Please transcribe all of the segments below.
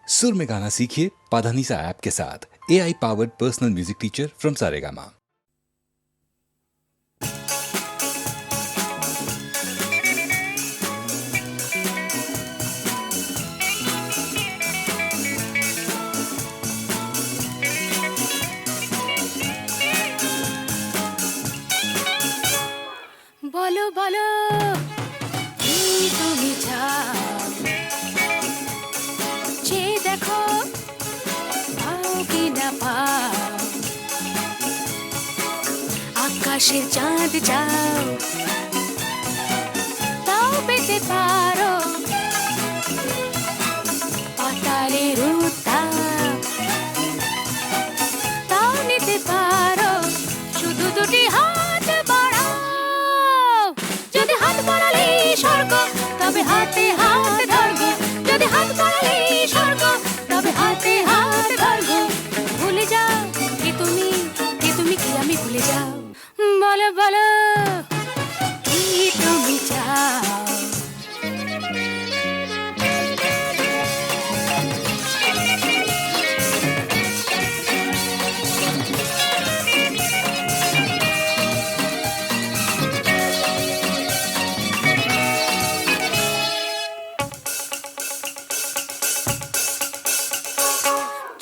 सुर में गाना सीखिए पाधानीसा ऐप के साथ। AI powered personal music teacher from Saregama. বলো বলো কি তুমি চাও, যে দেখো পাও কি না পাও, আকাশের চাঁদ চাও তাও পেতে পারো, পাতালের উত্তাপ তাও নিতে পারো, শুধু দুটি হাত বাড়াও। যদি হাত বাড়ালে স্বর্গ তবে হাতে হাত ধরবো, যদি হাত বাড়ালে স্বর্গ তবে হাতে হাত ধরবো। ভুলে যাও কে তুমি কি আমি ভুলে যাও। বলো বলো কি তুমি চাও।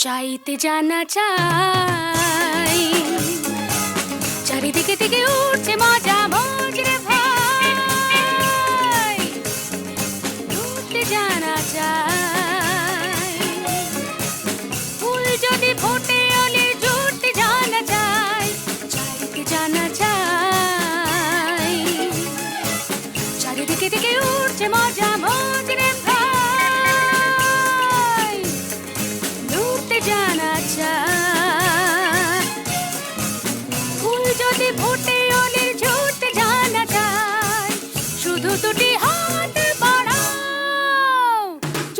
চাইতে জানা চাই, চারিদিকে থেকে উঠছে মজা মজরে ভাই, উঠতে জানা চাই, ফুল যদি ফোটে অলি জুটতে জানা চাই, চাইতে জানা চাই, চারিদিকে থেকে উঠছে মজা মজরে ভাই, উঠতে জানা চাই, ফুল যদি ফোটে অলি ঝুটতে জানা চাই, শুধু দুটি হাত বাড়াও।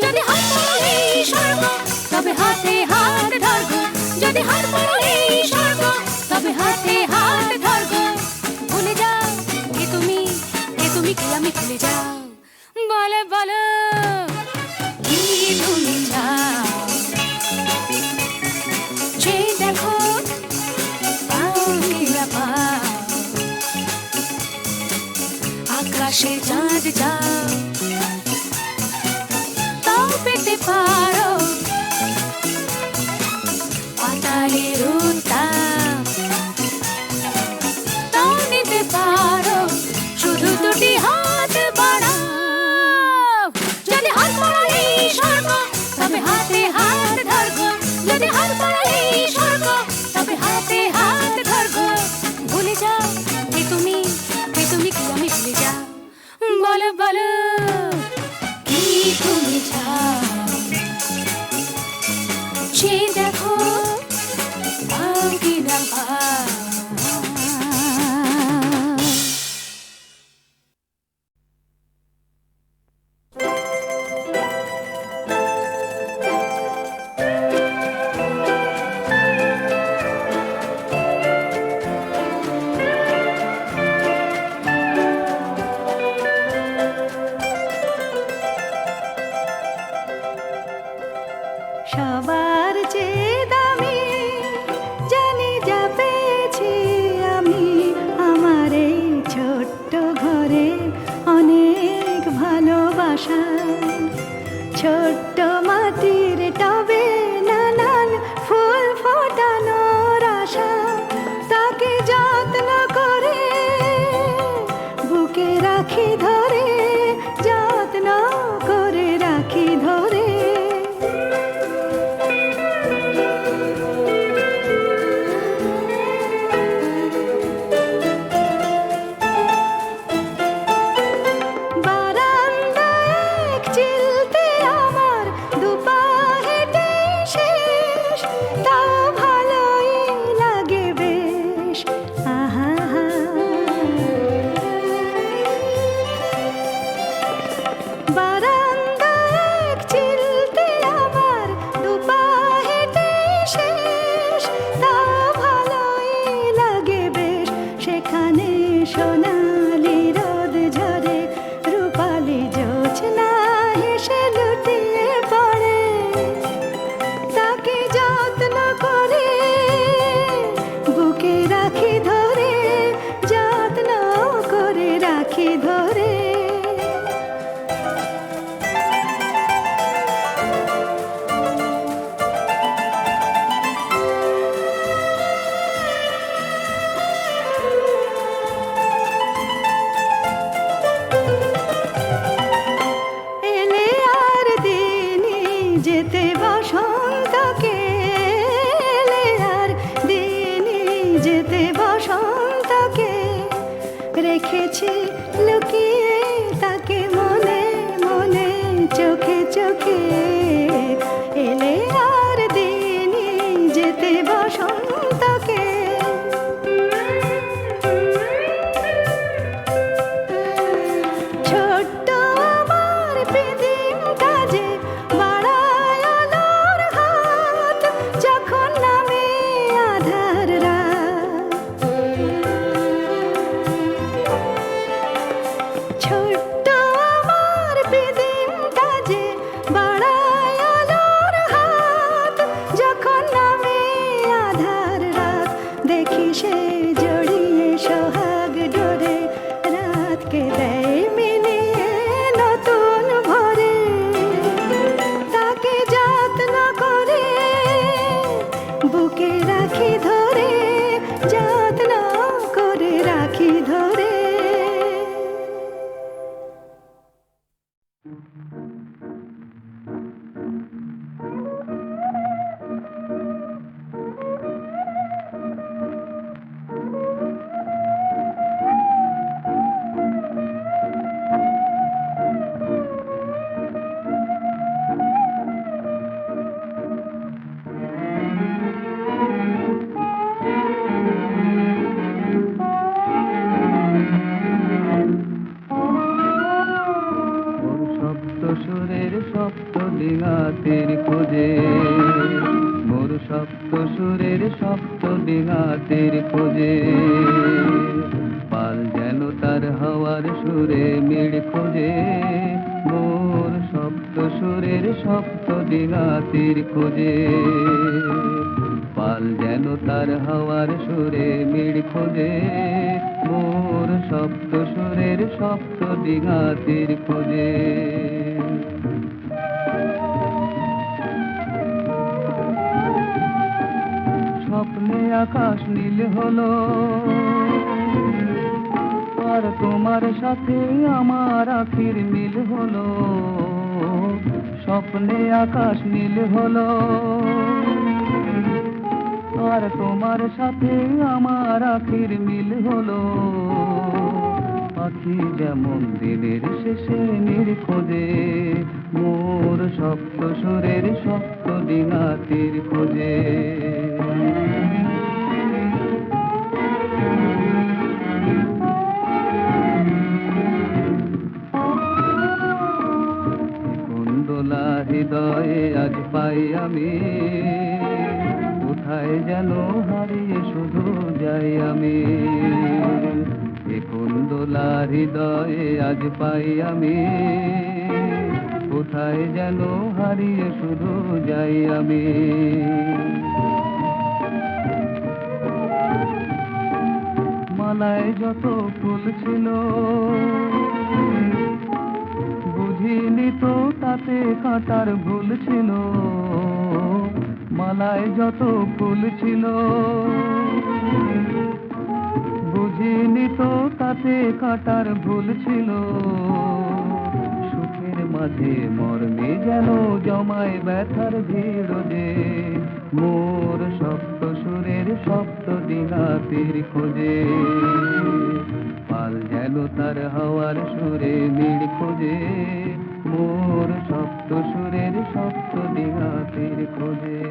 যদি হাত বাড়ালে স্বর্গ তবে হাতে হাত ধরবো, যদি হাত বাড়ালে স্বর্গ তবে হাতে হাত ধরবো। ভুলে যাও কে তুমি কি আমি ভুলে যাও। বলো বলো কি তুমি চাও, যে দেখো পাও কি না পাও, আকাশে চাঁদ যাও তাও পেতে পারো, পাতালের উত্তাপ তাও নিতে পারো, শুধু দুটি হাত বাড়াও। যদি হাত বাড়ালে স্বর্গ তবে হাতে হাত ধরবো, যদি হাত বাড়ালে স্বর্গ তবে হাতে হাত ধরবো। ভুলে যাও কে তুমি কি আমি ভুলে যাও। বলো বলো কি তুমি চাও, যে দেখো পাও কি না পাও। সবার চেয়ে দামি জানি যা পেয়েছি আমি, আমার এই ছোট্ট ঘরে অনেক ভালোবাসা, ছোট্ট মাটির টবে নানান ফুল ফোটানোর আশা, তাকে যত্ন করে বুকে রাখি ধরে, যত্ন করে রাখি ধরে। যেতে বসন্তকে এলে আর দিনই যেতে বসন্তকে রেখেছি লুকিয়ে তাকে মনে মনে চোখে চোখে এলে আর দিনই যেতে বসন্তকে ছোট্ট আমার পৃথিবীটা যে বাড়ায় আলোর হাত যখন নামে আধার রাত ছোট্ট আমার পৃথিবীটা যে বাড়ায় আলোর হাত যখন নামে আধার রাত দেখি সে জড়িয়ে সোহাগ ডোরে রাতকে দেয় মিলিয়ে নতুন ভরে তাকে যত্ন করে বুকে রাখি ধরে যত্ন করে রাখি ধরে ওর সপ্ত সুরের সপ্ত ডিঙাতের খোঁজে মোর সপ্ত সুরের সপ্ত ডিঙাতের খোঁজে পাল যেন তার হাওয়ার সুরে মিড় খোঁজে মোর সপ্ত সুরের সপ্ত ডিঙাতের খোঁজে পাল যেন তার হাওয়ার সুরে মিড় খোঁজে মোর সপ্ত সুরের সপ্ত ডিঙাতির খোঁজে স্বপ্নে আকাশ নীল হলো আর তোমার সাথে আমার আখির মিল হলো স্বপ্নে আকাশ নীল হলো আর তোমার সাথে আমার আখির মিল হলো পাখি যেমন দিনের শেষে নির্খোঁজে মোর সপ্ত সুরের সপ্ত ডিঙাতির খোঁজে কুন্দলা হৃদয়ে আজ পাই আমি কোথায় যেন হারিয়ে শুধু যাই আমি এ কুন্দলা হৃদয়ে আজ পাই আমি কোথায় যেন হারিয়ে শুধু যাই আমি মালায় যত ফুল ছিল বুঝিনি তো তাতে কাঁটার ভুল ছিল মালায় যত ফুল ছিল বুঝিনি তো তাতে কাঁটার ভুল ছিল সুখের মাঝে মর্মে যেন জমায় ব্যথার ভিড় যে মোর সপ্ত সুরের সপ্ত ডিঙাতির খোঁজে পাল যেন তার হাওয়ার সুরে মিড় খোঁজে মোর সপ্ত সুরের সপ্ত ডিঙাতির খোঁজে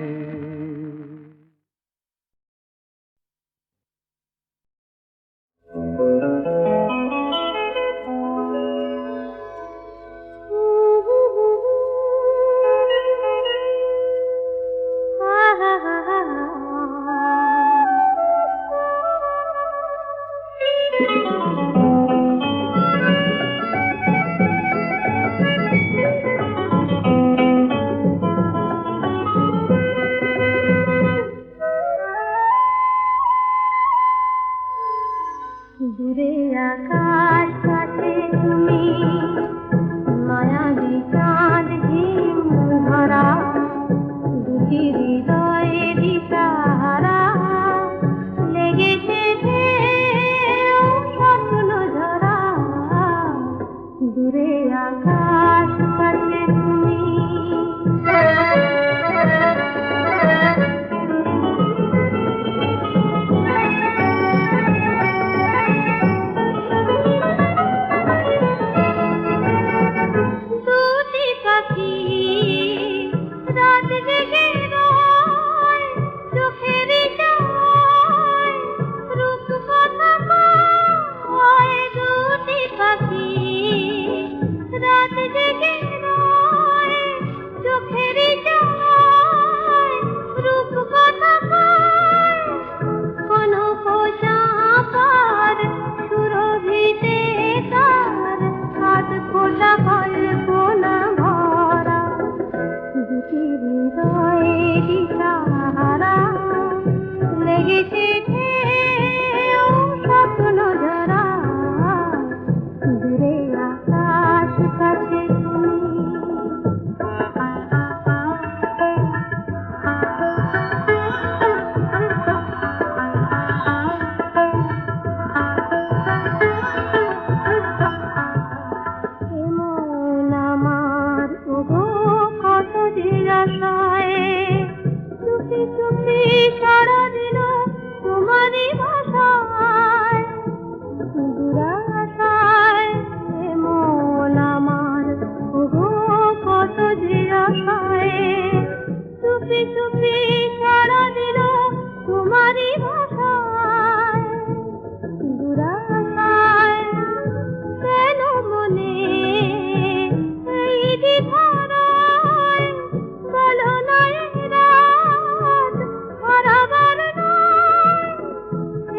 হৃদয়ে দিশাহারা লেগেছে ঢেউ স্বপ্ন জরা দূরে আকাশ কাছে তুমি এমন আমার ওগো কত যে আশায় চুপি চুপি সারা দিল তোমারই ভাষায় দুরাশায় এমন আমার ওগো কত যে আশায় চুপি চুপি সারা দিল তোমারই ভাষায় দুরাশায় কেন মনে এই দ্বিধারায় বলো না এই রাত হারাবার নয়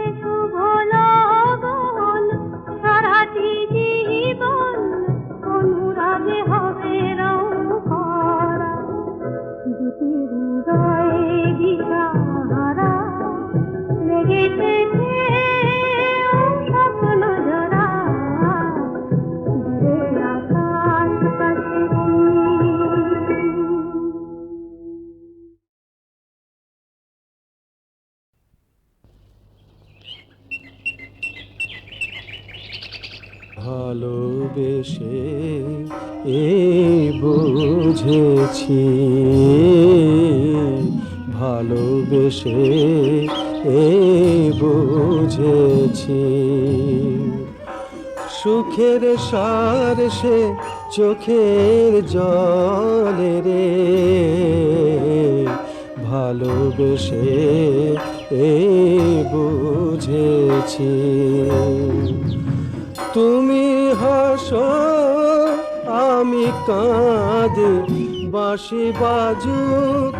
এ শুভ লগন সারাটি জীবন অনুরাগে হবে রং করা দুটি হৃদয়ে দিশাহারা লেগেছে ঢেউ স্বপ্ন জরা দূরে আকাশ কাছে তুমি ভালোবেসে বুঝেছি ভালোবেসে বুঝেছি সুখের সার সে চোখের জলে রে ভালোবেসে বুঝেছি তুমি হাসো আমি কাঁদি বাঁশি বাজুক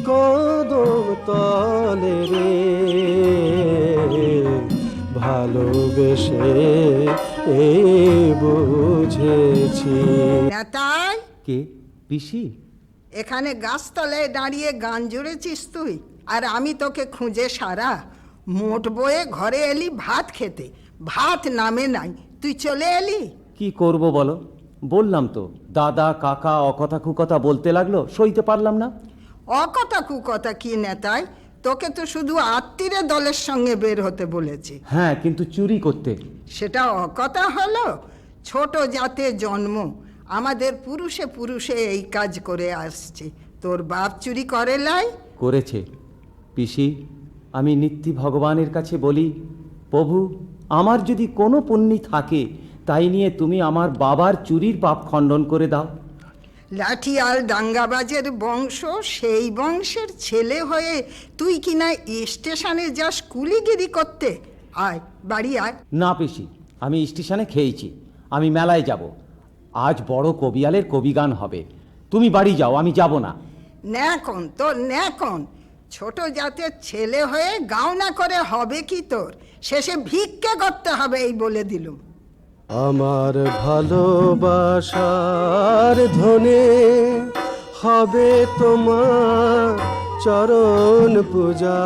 কদম তলে রে ভালোবেসে বুঝেছি। নেতাই কে পিসি? এখানে গাছতলায় দাঁড়িয়ে গান জুড়েছিস তুই, আর আমি তোকে খুঁজে সারা মোট বয়ে ঘরে এলি ভাত খেতে, ভাত নামে নাই, তুই চলে এলি। কি করব বলো, বললাম তো দাদা কাকা অকথা কুকথা বলতে লাগলো, সইতে পারলাম না। অকথা কুকথা কি নেতাই, তোকে তো শুধু আত্মীয় দলের সঙ্গে বের হতে বলেছি। হ্যাঁ, কিন্তু চুরি করতে। সেটা অকথা হলো? ছোট জাতে জন্ম, আমাদের পুরুষে পুরুষে এই কাজ করে আসছে। তোর বাপ চুরি করে লাই? করেছে পিসি। আমি নিত্যি ভগবানের কাছে বলি, প্রভু আমার যদি কোনো পুণ্যি থাকে তাই নিয়ে তুমি আমার বাবার চুরির পাপ খণ্ডন করে দাও। লাঠিয়াল দাঙ্গাবাজের বংশ, সেই বংশের ছেলে হয়ে তুই কিনা স্টেশনে যাস কুলিগিরি করতে। আয় বাড়ি আয়। না পিসি, আমি স্টেশনে খেয়েছি, আমি মেলায় যাব। আজ বড় কবিয়ালের কবিগান হবে, তুমি বাড়ি যাও, আমি যাব না। ন্যাকন তোর ন্যাকন, ছোট জাতের ছেলে হয়ে গাওনা করে হবে কি তোর? শেষে ভিক্ষে করতে হবে এই বলে দিলুম। আমার ভালোবাসার ধনে হবে তোমার চরণ পূজা,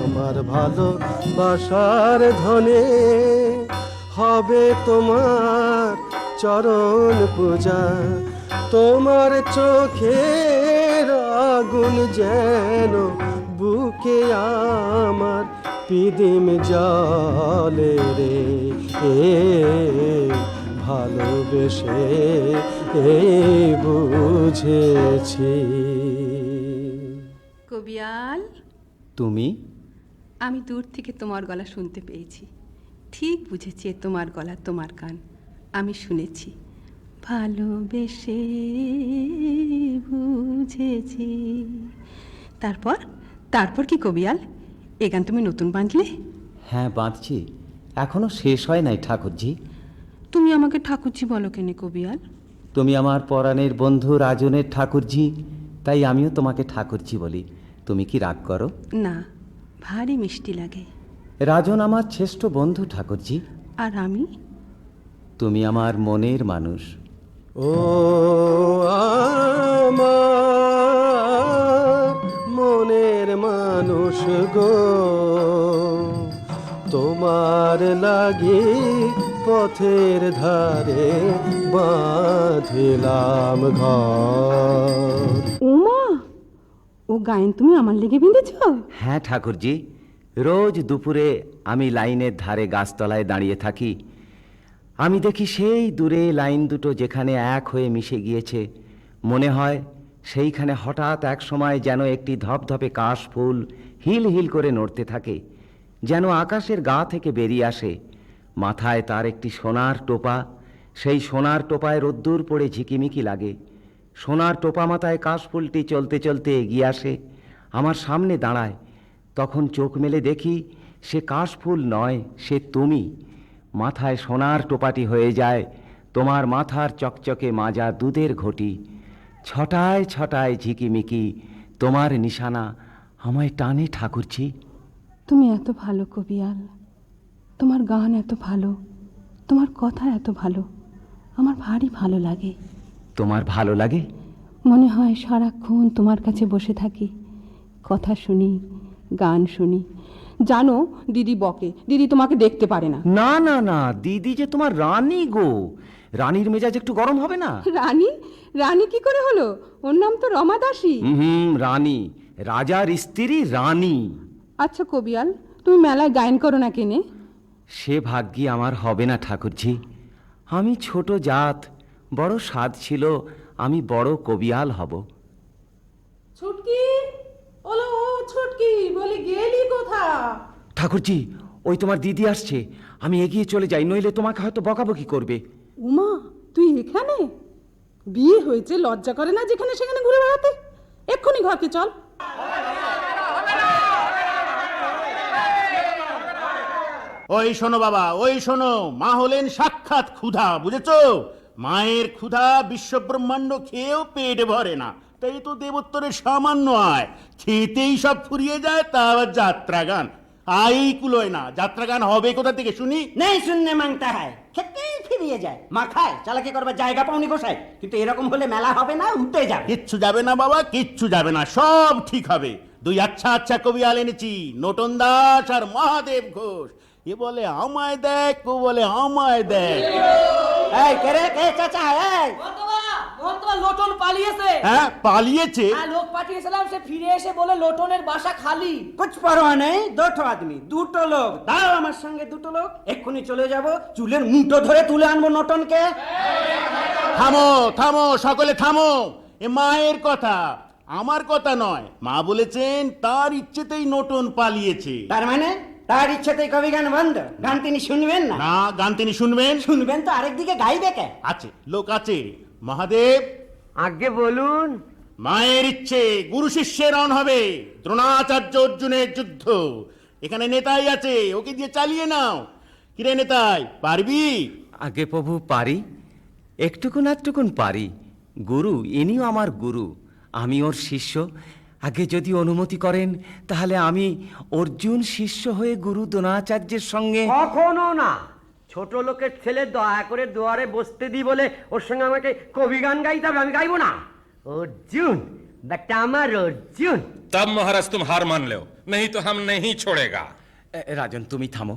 আমার ভালোবাসার ধনে হবে তোমার চরণ পূজা, তোমার চোখের আগুন যেন বুকে আমার পিদিম জলে রে ভালোবেসে বুঝেছি। কবিয়াল, তুমি? আমি দূর থেকে তোমার গলা শুনতে পেয়েছি, ঠিক বুঝেছি এ তোমার গলা, তোমার গান আমি শুনেছি। ভালোবেসে বুঝেছি। তারপর তারপর কি কবিয়াল, এ গান তুমি নতুন বাঁধলে? হ্যাঁ বাঁধছি, এখনো শেষ হয় নাই ঠাকুরজি। তুমি আমাকে ঠাকুরজি বলো কেন কবিয়াল? তুমি আমার পরাণের বন্ধু রাজনের ঠাকুরজি, তাই আমিও তোমাকে ঠাকুরজি বলি। তুমি কি রাগ করো? না, ভারী মিষ্টি লাগে। রাজন আমার শ্রেষ্ঠ বন্ধু ঠাকুরজি। আর আমি? তুমি আমার মনের মানুষ। ও তোমার মনের মানুষ গো, তোমার লাগি পথের ধারে বাঁধিলাম ঘর। উমা, ও গায়েন তুমি আমার লেগে বেঁধেছ? হ্যাঁ ঠাকুরজি, রোজ দুপুরে আমি লাইনের ধারে গাছতলায় দাঁড়িয়ে থাকি। আমি দেখি সেই দূরে লাইন দুটো যেখানে এক হয়ে মিশে গিয়েছে, মনে হয় সেইখানে হঠাৎ এক সময় যেন একটি ধপধপে কাশ ফুল হিল হিল করে নড়তে থাকে, যেন আকাশের গা থেকে বেরিয়ে আসে। মাথায় তার একটি সোনার টোপা, সেই সোনার টোপায় রোদ্দুর পড়ে ঝিকিমিকি লাগে। সোনার টোপা মাথায় কাশফুলটি চলতে চলতে এগিয়ে আসে, আমার সামনে দাঁড়ায়। তখন চোখ মেলে দেখি সে কাশফুল নয়, সে তুমি। মাথায় সোনার টোপাটি হয়ে যায় তোমার মাথার চকচকে মাজা দুধের ঘটি। ছটায় ছটায় ঝিকিমিকি তোমার নিশানা আমায় টানে ঠাকুরজি। তুমি এত ভালো কবিয়াল, তোমার গান এত ভালো, তোমার কথা এত ভালো, আমার ভারী ভালো লাগে। তোমার ভালো লাগে? মনে হয় সারাক্ষণ তোমার কাছে বসে থাকি, কথা শুনি, গান শুনি। জানো, দিদি বকে, দিদি তোমাকে দেখতে পারে না। না না না, দিদি যে তোমার রানী গো, রানীর মেজাজ একটু গরম হবে না? রানী? রানী কি করে হলো? ওর নাম তো রমা দাসী। রানী, রাজার স্ত্রী রানী। আচ্ছা কবিয়াল, তুমি মেলায় গায়ন করো না কেনে? সে ভাগ্যি আমার হবে না ঠাকুরজি। আমি ছোট জাত, বড় স্বাদ ছিল আমি বড় কবিয়াল হব। ছুটকি, ওলো ও ছুটকি, বলি গেলি কোথা? ঠাকুরজি, ওই তোমার দিদি আসছে, আমি এগিয়ে চলে যাই, নইলে তোমাকে হয়তো বকাবকি করবে। উমা, তুই এখানে? বিয়ে হয়েছে, লজ্জা করে না যেখানে সেখানে ঘুরে বেড়াতে? এক্ষুনি ঘরকে চল। ওই শোনো বাবা, ওই শোনো, মা হলেন সাক্ষাৎ ক্ষুধা, বুঝেছো? মায়ের ক্ষুধা বিশ্বব্রহ্মাণ্ড খেয়েও পেট ভরে না, তাই তো দেবোত্তরের সামান্য আয়, খেতেই সব ফুরিয়ে যায়, তা আবার যাত্রা গান। আই কুলোয় না, যাত্রা গান হবে কোথা থেকে শুনি? নেই শুননে মাংতা হয়, খেতেই ফিরিয়ে যায়। মাখায় চালাকি করবার জায়গা পাওনি গোসাই, কিন্তু এরকম হলে মেলা হবে না, উঠে যাবে। কিচ্ছু যাবে না বাবা, কিচ্ছু যাবে না, সব ঠিক হবে। দুই আচ্ছা আচ্ছা কবিয়াল এনেছি, নোটন দাস আর মহাদেব ঘোষ। এ বলে আমায় দেখ, ও বলে আমায় দেখ। এই কে রে, কে চাচা? এই লোটন পালিয়েছে। হ্যাঁ, পালিয়েছে? লোক পাঠিয়েছিলাম, সে ফিরে এসে বলে লোটনের বাসা খালি। কুছ পরোয়া নেই, দুটো আদমি, দুটো লোক। দাও আমার সঙ্গে দুটো লোক, এক্ষুনি চলে যাব, চুলের মুঠো ধরে তুলে আনবো নোটনকে। থামো থামো, সকলে থামো, এ মায়ের কথা, আমার কথা নয়। মা বলেছেন তার ইচ্ছেতেই নোটন পালিয়েছে। তার মানে তার ইচ্ছেতেই কবি গান বন্ধ? গান তিনি শুনবেন না? না, গান তিনি শুনবেন। শুনবেন তো আরেকদিকে গাইবে কে? আছে, লোক আছে। মহাদেব, আগে বলুন। মায়ের ইচ্ছে গুরু শিষ্যের রণ হবে, দ্রোণাচার্য অর্জুনের যুদ্ধ। এখানে নেতাই আছে, ওকে দিয়ে চালিয়ে নাও। কিরে নেতাই, পারবি? আগে প্রভু পারি, একটুকুন একটুকুন পারি। গুরু, ইনিও আমার গুরু, আমি ওর শিষ্য। আগে যদি অনুমতি করেন, তাহলে আমি অর্জুন শিষ্য হয়ে গুরু দ্রোণাচার্যের সঙ্গে। কখনো না, ছোট লোকের ছেলে দয়া করে দুয়ারে বসতে দি বলে ওর সঙ্গে আমাকে কবি গান গাইতে হবে? আমি গাইবো না। অর্জুন, বেটা আমার অর্জুন। तब महाराज तुम हार मान लो, नहीं तो हम नहीं छोड़ेगा। রাজন, তুমি থামো,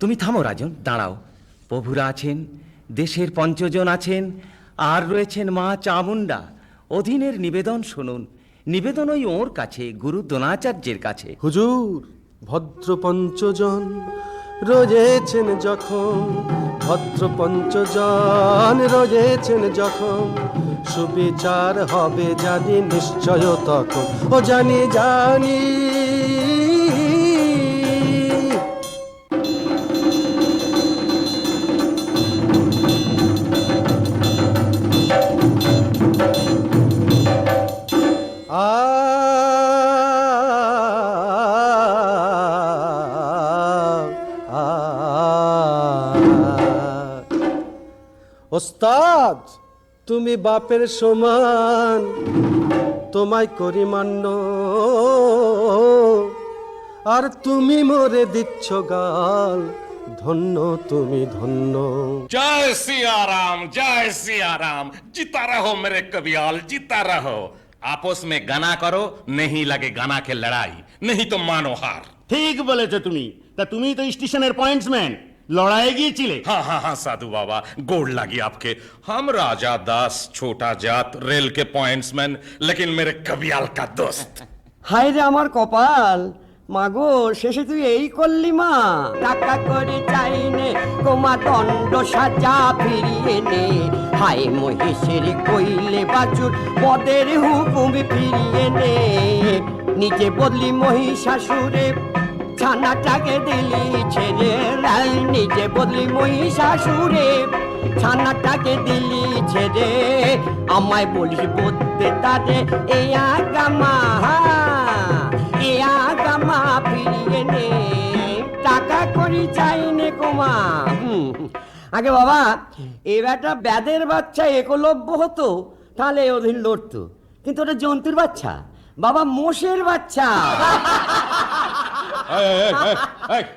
তুমি থামো রাজন, দাঁড়াও। প্রভুরা আছেন, দেশের পঞ্চজন আছেন, আর রয়েছেন মা চামুন্ডা। অধীনের নিবেদন শুনুন, নিবেদন ওই ওর কাছে, গুরু দ্রোণাচার্যের কাছে। হুজুর, ভদ্র পঞ্চজন রয়েছেন যখন, ভদ্র পঞ্চজন রয়েছেন যখন, সুবিচার হবে জানি নিশ্চয় তখন। ও জানি জানি। ওস্তাদ, তুমি বাপের সমান, তোমায় করি মান্য, আর তুমি মরে দিচ্ছ গাল ধন্য তুমি ধন্য। जय सिया राम, जीता रहो मेरे कवियाल, जीता रहो। आपस में गाना करो, नहीं लगे गाना के लड़ाई, नहीं तो मानो हार। ঠিক বলেছো তুমি। তা তুমি তো স্টেশনের পয়েন্টসম্যান, লড়াইয়ে গিয়েছিলে। हाँ हाँ हाँ साधु बाबा, गोड़ लगी आपके। हम राजा दास छोटा जात रेल के पॉइंट्समैन, लेकिन मेरे कवियाल का दोस्त। হায় রে আমার কপাল, মাগো শেষে তুই এই করলি মা। টাকা করে চাইনে তোমার দণ্ড সাজা ফিরিয়ে নে, হায় মহিষের কইলে বাছুর পদের হুকুম ফিরিয়ে নে। নিজে বদলি মহিষাসুরে ছানাটাকে দিলি ছেড়ে, নিজে বদলি মহিষাসুরে ছানাটাকে দিলি ছেড়ে। আমায় বলিস বলতে তারে এ আগামা, এ আগামা ফিরিয়ে নে, টাকা করি চাইনে কোমা। আগে বাবা এ বেটা ব্যাদের বাচ্চা একলব্য হতো তাহলে ওদিন লড়তো, কিন্তু ওটা জন্তুর বাচ্চা বাবা, মোষের বাচ্চা।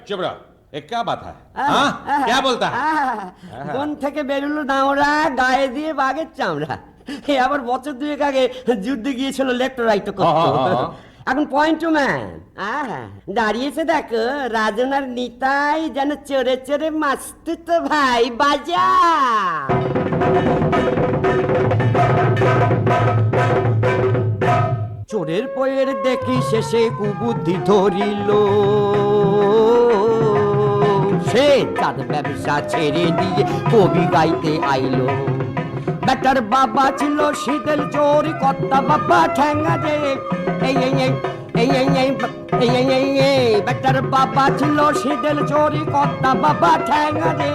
चुप रहो, ये क्या बात है? हाँ? क्या बोलता है? বন থেকে বেরুলো দামড়া, গায়ে দিয়ে বাঘের চামড়া। এ আবার বছর দুয়েক আগে যুদ্ধে গিয়েছিল লেফট রাইট করতে। এখন পয়েন্ট টু ম্যান দাঁড়িয়েছে দেখো, রাজন আর নিতাই যেন চড়ে চড়ে মাস্ত তো ভাই বাজা। চোরের পয়ের দেখি শেষে কুবুদ্ধি ধরিল, সে তার ব্যবসা ছেড়ে দিয়ে কবি গাইতে আইলো। বেটার বাবা ছিল শীতেল চোর, কর্তা বাবা ঠ্যাঙ্গা রে, এই এই এই এই এই এই এই এই এই এই বেটার বাবা ছিল শীতেল চোর, কর্তা বাবা ঠ্যাঙ্গা রে।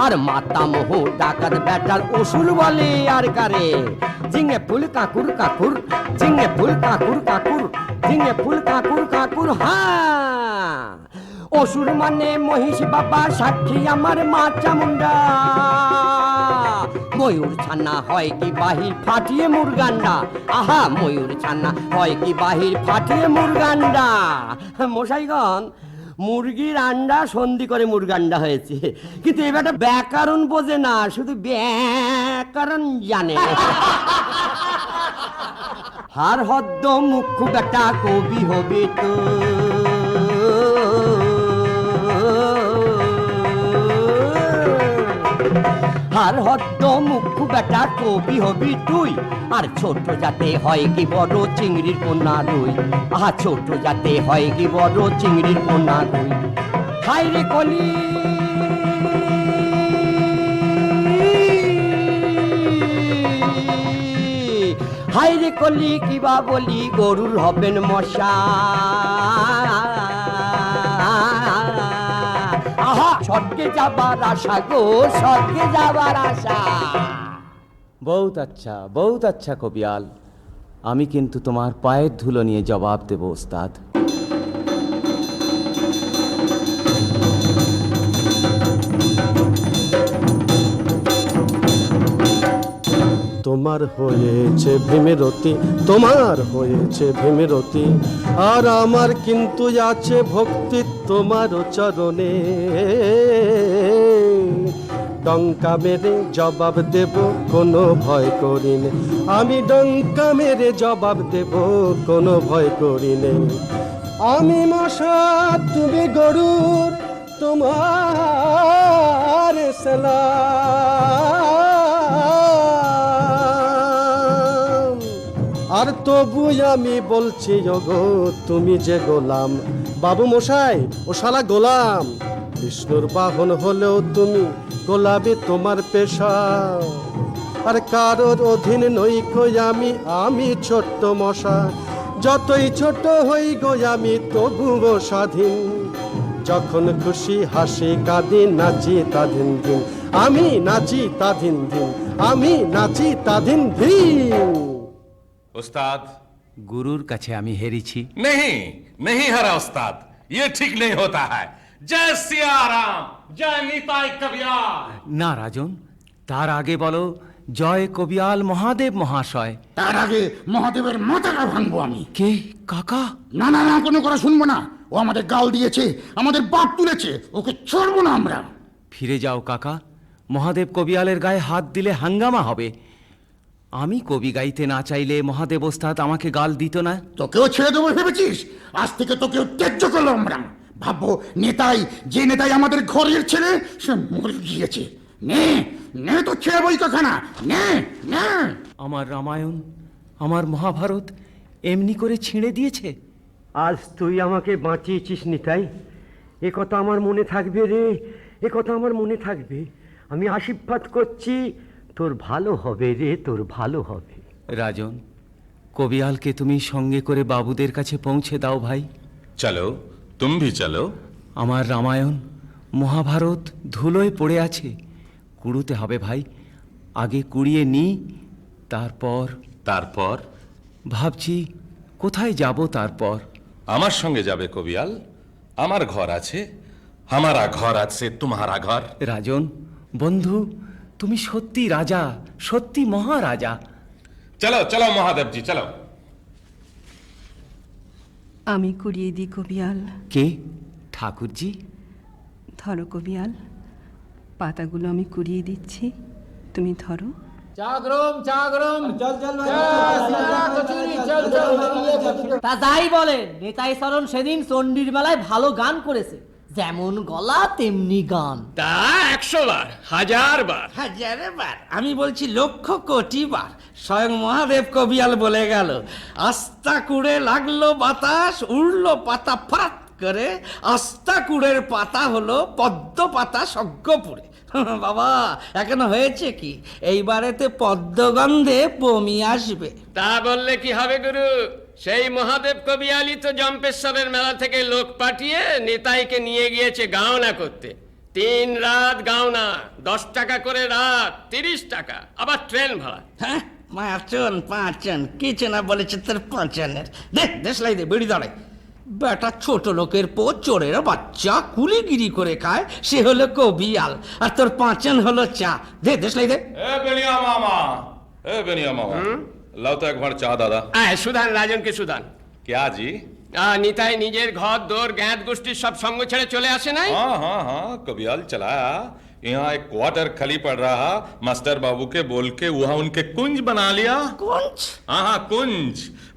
আর মাতা মোহ ডাকাত বেটার অসুর বলে আর কারে, ঝিঙে ফুল কাকুর কাকুর, ঝিঙে ফুল কাকুর কাকুর, ঝিঙে ফুল কাকুর কাকুর। হ্যাঁ অসুর মানে মহিষ বাবা, সাক্ষী আমার মা চামুন্ডা। ময়ূর ছানা হয় কি বাহির ফাটিয়ে মুরগান্ডা, আহা ময়ূর ছানা হয় কি বাহির ফাটিয়ে মুরগান্ডা। মশাইগণ মুরগির আন্ডা সন্ধি করে মুরগান্ডা হয়েছে, কিন্তু এবার ব্যাকরণ বোঝে না, শুধু ব্যাকরণ জানে। হার হদ্দ মুখ্য বেটা কবি হবে তো, হার হদ্দ মুখ্য বেটা কবি হবি তুই। আর ছোট যাতে হয় কি বড় চিংড়ির পোনা রুই, আহা ছোট যাতে হয় কি বড় চিংড়ির পোনা রুই। হাই রে কলি হাই রে কলি কিবা বলি, গরুর হবেন মশা। আহা স্বর্গে যাবার আশা গো, স্বর্গে যাবার আশা। বহুত আচ্ছা কবিয়াল, আমি কিন্তু তোমার পায়ের ধুলো নিয়ে জবাব দেব ওস্তাদ। তোমার হয়েছে ভীমেরতি, তোমার হয়েছে ভীমেরতি, আর আমার কিন্তু আছে ভক্তি তোমার চরণে। ডঙ্কা মেরে জবাব দেব কোনো ভয় করি নে, আমি ডঙ্কা মেরে জবাব দেব কোনো ভয় করি নে। আমি মশা তুমি গরুর, তোমার সালাম। আর তবু আমি বলছি ওগো তুমি যে গোলাম। বাবু মশাই ও শালা গোলাম, বিষ্ণুর বাহন হলেও তুমি গোলাপি তোমার পেশা। আর কারোর অধীন নই কই আমি, আমি ছোট্ট মশা। যতই ছোট হই গো আমি তবুও স্বাধীন, যখন খুশি হাসি কাঁদি নাচি তাদিন দিন, আমি নাচি তাদিন দিন, আমি নাচি তাদিন দিন। उस्ताद গুরুর কাছে আমি হেরেছি। नहीं नहीं हरा उस्ताद, ये ठीक नहीं होता है। जय सिया राम, जय निताई कवियाल। না রাজন, তার আগে বলো জয় কবিয়াল মহাদেব মহাশয়। তার আগে মহাদেবের মাথাটা ভাঙবো আমি। কে কাকা? না না না, কোনো কথা শুনবো না। ও আমাদের গাল দিয়েছে, আমাদের বাপ তুলেছে, ওকে ছাড়বো না আমরা। ফিরে যাও কাকা, মহাদেব কবিয়ালের গায়ে হাত দিলে হাঙ্গামা হবে। আমি কবি গাইতে না চাইলে মহাদেব ওস্তাদ আমাকে গাল দিত না। তোকেও ছেড়ে দেবো ভেবেছিস? আজ থেকে তোকেও ত্যায্য করলো আমরা। ভাববো নেতাই, যে নেতাই আমাদের ঘরের ছেলে, সে মরে গিয়েছে। নে নে তো ছেড়ে বই কখানা, নে নে। আমার রামায়ণ, আমার মহাভারত এমনি করে ছিঁড়ে দিয়েছে। আজ তুই আমাকে বাঁচিয়েছিস নিতাই, এ কথা আমার মনে থাকবে রে, এ কথা আমার মনে থাকবে। আমি আশীর্বাদ করছি, তোর ভালো হবে রে, তোর ভালো হবে। রাজন, কবিয়ালকে তুমি সঙ্গে করে বাবুদের কাছে পৌঁছে দাও ভাই। चलो तुम भी चलो। আমার রামায়ণ মহাভারত ধুলোয় পড়ে আছে, কুড়ুতে হবে ভাই। আগে কুড়িয়ে নি, তারপর তারপর ভাবছি কোথায় যাব। তারপর আমার সঙ্গে যাবে কবিয়াল, আমার ঘর আছে, हमारा घर आज से तुम्हारा घर। রাজন বন্ধু, তুমি সত্যি রাজা, সত্যি মহারাজা। चलो चलो महादेव जी चलो। আমি কুড়িয়ে দিই কবিয়াল। কে? ঠাকুরজি? ধরো কবিয়াল, পাতাগুলো আমি কুড়িয়ে দিচ্ছি, তুমি ধরো। তা যাই বলেন, নেতাই চরণ সেদিন চণ্ডীর মেলায় ভালো গান করেছে, যেমন গলা তেমনি গান। তা 100 বার, 1000 বার। হাজারে বার, আমি বলছি লক্ষ কোটি বার। স্বয়ং মহাদেব কবিয়াল বলে গেল, আস্তা কুড়ে লাগলো বাতাস, উড়লো পাতা ফাত করে, আস্তা কুড়ের পাতা হলো পদ্ম পাতা সজ্ঞপুরে। বাবা, এখনো হয়েছে কি? এইবারেতে পদ্মগন্ধে বমি আসবে। তা বললে কি হবে গুরু? সেই মহাদেব কবিয়ালি তো জম্পেশ্বরের মেলা থেকে লোক পাঠিয়ে নেতাইকে নিয়ে গিয়েছে গাওনা করতে। 3 রাত গাওনা, 10 টাকা করে রাত, 30 টাকা, আবার ট্রেন ভাড়া। হ্যাঁ, পাঁচন কিছু না বলেছে তোর পাঁচনের। দেশলাই দে, বেড়ি দাঁড়ায়। বেটা ছোট লোকের পো, চোরের বাচ্চা, কুলিগিরি করে খায়, সে হলো কবিয়াল, আর তোর পাঁচন হলো চা। দেশলাই দে। ए बेनिया मामा, लाओ तो एक बार चाह दादा। সুধান, রাজনকে সুধান। क्या जी? নিতাই নিজের ঘর দোর জ্ঞাত গোষ্ঠীর সব সঙ্গ ছেড়ে চলে আসে নাই? हाँ हाँ हाँ, कबियाल चलाया। यहाँ एक क्वार्टर खाली पड़ रहा, मास्टर बाबू के बोल के वहाँ उनके कुंज बना लिया। कुंज? हाँ हाँ कुंज।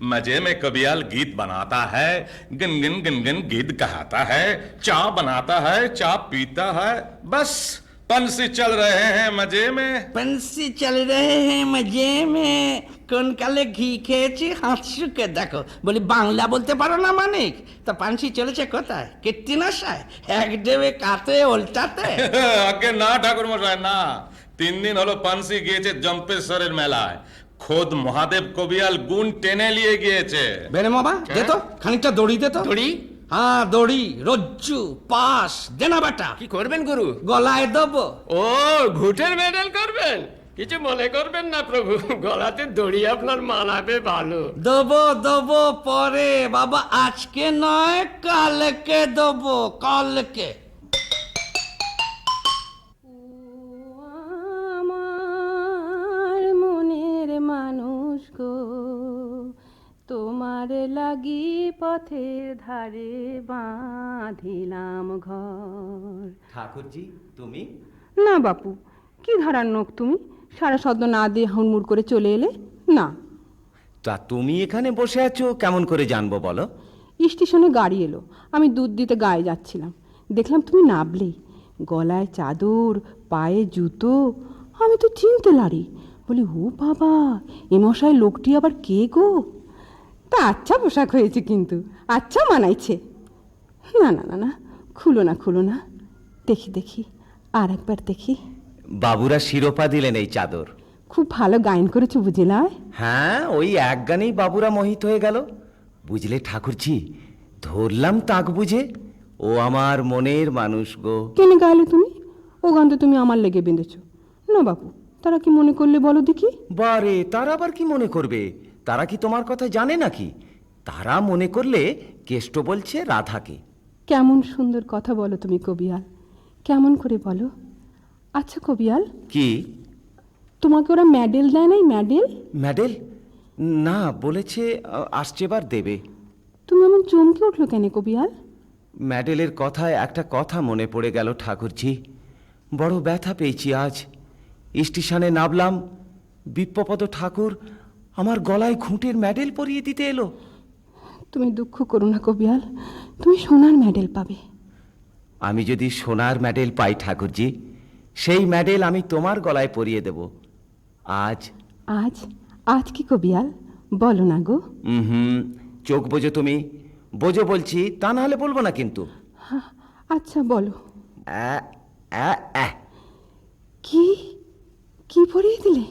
मजे में कबियाल गीत बनाता है, गिन गीत कहता है, चाय बनाता है, चाय पीता है, बस पंसी चल रहे हैं मजे में। पंसी चल रहे हैं मजे में। কোন কালে ঘি খেয়েছি হাঁসুকে দেখো। বলি বাংলা বলতে পারো না মানিক? তা পানসি চলেছে কোথায়? কীর্তি নশায়, এক ডেবে কাতে ওল্টাতে। আগে না ঠাকুর মশাই না, 3 দিন হলো পানসি গিয়েছে জম্পেশ্বরের মেলায়। খোদ মহাদেব কবিয়াল গুণ টেনে নিয়ে গিয়েছে। বেরে মামা, দে তো খানিকটা দড়ি দে তো। দড়ি? হ্যাঁ দড়ি, রজ্জু, পাশ দেনা বেটা। কি করবেন গুরু? গলায় দেবো। ও, ঘুটের মেডেল করবেন? কিছু মনে করবেন না প্রভু, গলাতে দড়ি আপনার মানাবে ভালো। দেবো পরে বাবা, আজকে নয় কালকে দেবো, কালকে। আমার মনের মানুষ গো, তোমার লাগি পথের ধারে বাঁধিলাম ঘর। ঠাকুরজি তুমি? না বাপু, কি ধারার নোক তুমি, সারা শব্দ না দিয়ে হুড়মুড় করে চলে এলে। না, তা তুমি এখানে বসে আছো কেমন করে জানবো বলো? স্টেশনে গাড়ি এলো, আমি দুধ দিতে গায়ে যাচ্ছিলাম, দেখলাম তুমি নামলেই, গলায় চাদর, পায়ে জুতো। আমি তো চিনতে লারি, বলি ও বাবা, এ মশাই লোকটি আবার কে গো? তা আচ্ছা পোশাক হয়েছে, কিন্তু আচ্ছা মানাইছে। না না না না, খুলো না, দেখি আর একবার দেখি। বাবুরা শিরোপা দিলেন এই চাদর। খুব ভালো গায়ন করেছো বুঝলায়। হ্যাঁ, ওই এক গানেই বাবুরা মোহিত হয়ে গেল। বুঝলে ঠাকুরজি, ধরলাম তাক বুঝে, ও আমার মনের মানুষ গো। কেনে গাইলে তুমি? ও গান তো তুমি আমার লেগে বেঁধেছো। না বাপু, তারা কি মনে করলে বলো দেখি? বারে, তারা আবার কি মনে করবে? তারা কি তোমার কথা জানে নাকি? তারা মনে করলে কেষ্ট বলছে রাধাকে। কেমন সুন্দর কথা বলো তুমি কবিয়াল, কেমন করে বলো। আচ্ছা কবিয়াল, কি তোমাকে ওরা মেডেল দেয় নাই? মেডেল? না, বলেছে আসছে বার দেবে। তুমি এমন চমকে উঠলো কেন কবিয়াল? মেডেলের কথায় একটা কথা মনে পড়ে গেল ঠাকুরজি। বড় ব্যথা পেয়েছি আজ। স্টেশনে নামলাম, বিপ্রপদ ঠাকুর আমার গলায় ঘুঁটের মেডেল পরিয়ে দিতে এলো। তুমি দুঃখ করো না কবিয়াল, তুমি সোনার মেডেল পাবে। আমি যদি সোনার মেডেল পাই ঠাকুরজি, সেই মেডেল আমি তোমার গলায় পরিয়ে দেব। আজ আজ আজ কি কবিয়াল, বলো না গো। চোখ বোঝো তুমি, বোঝো বলছি, তা না হলে বলবো না কিন্তু। আচ্ছা বলো। আ, আ, আ। কি কি পরিয়ে দিলে?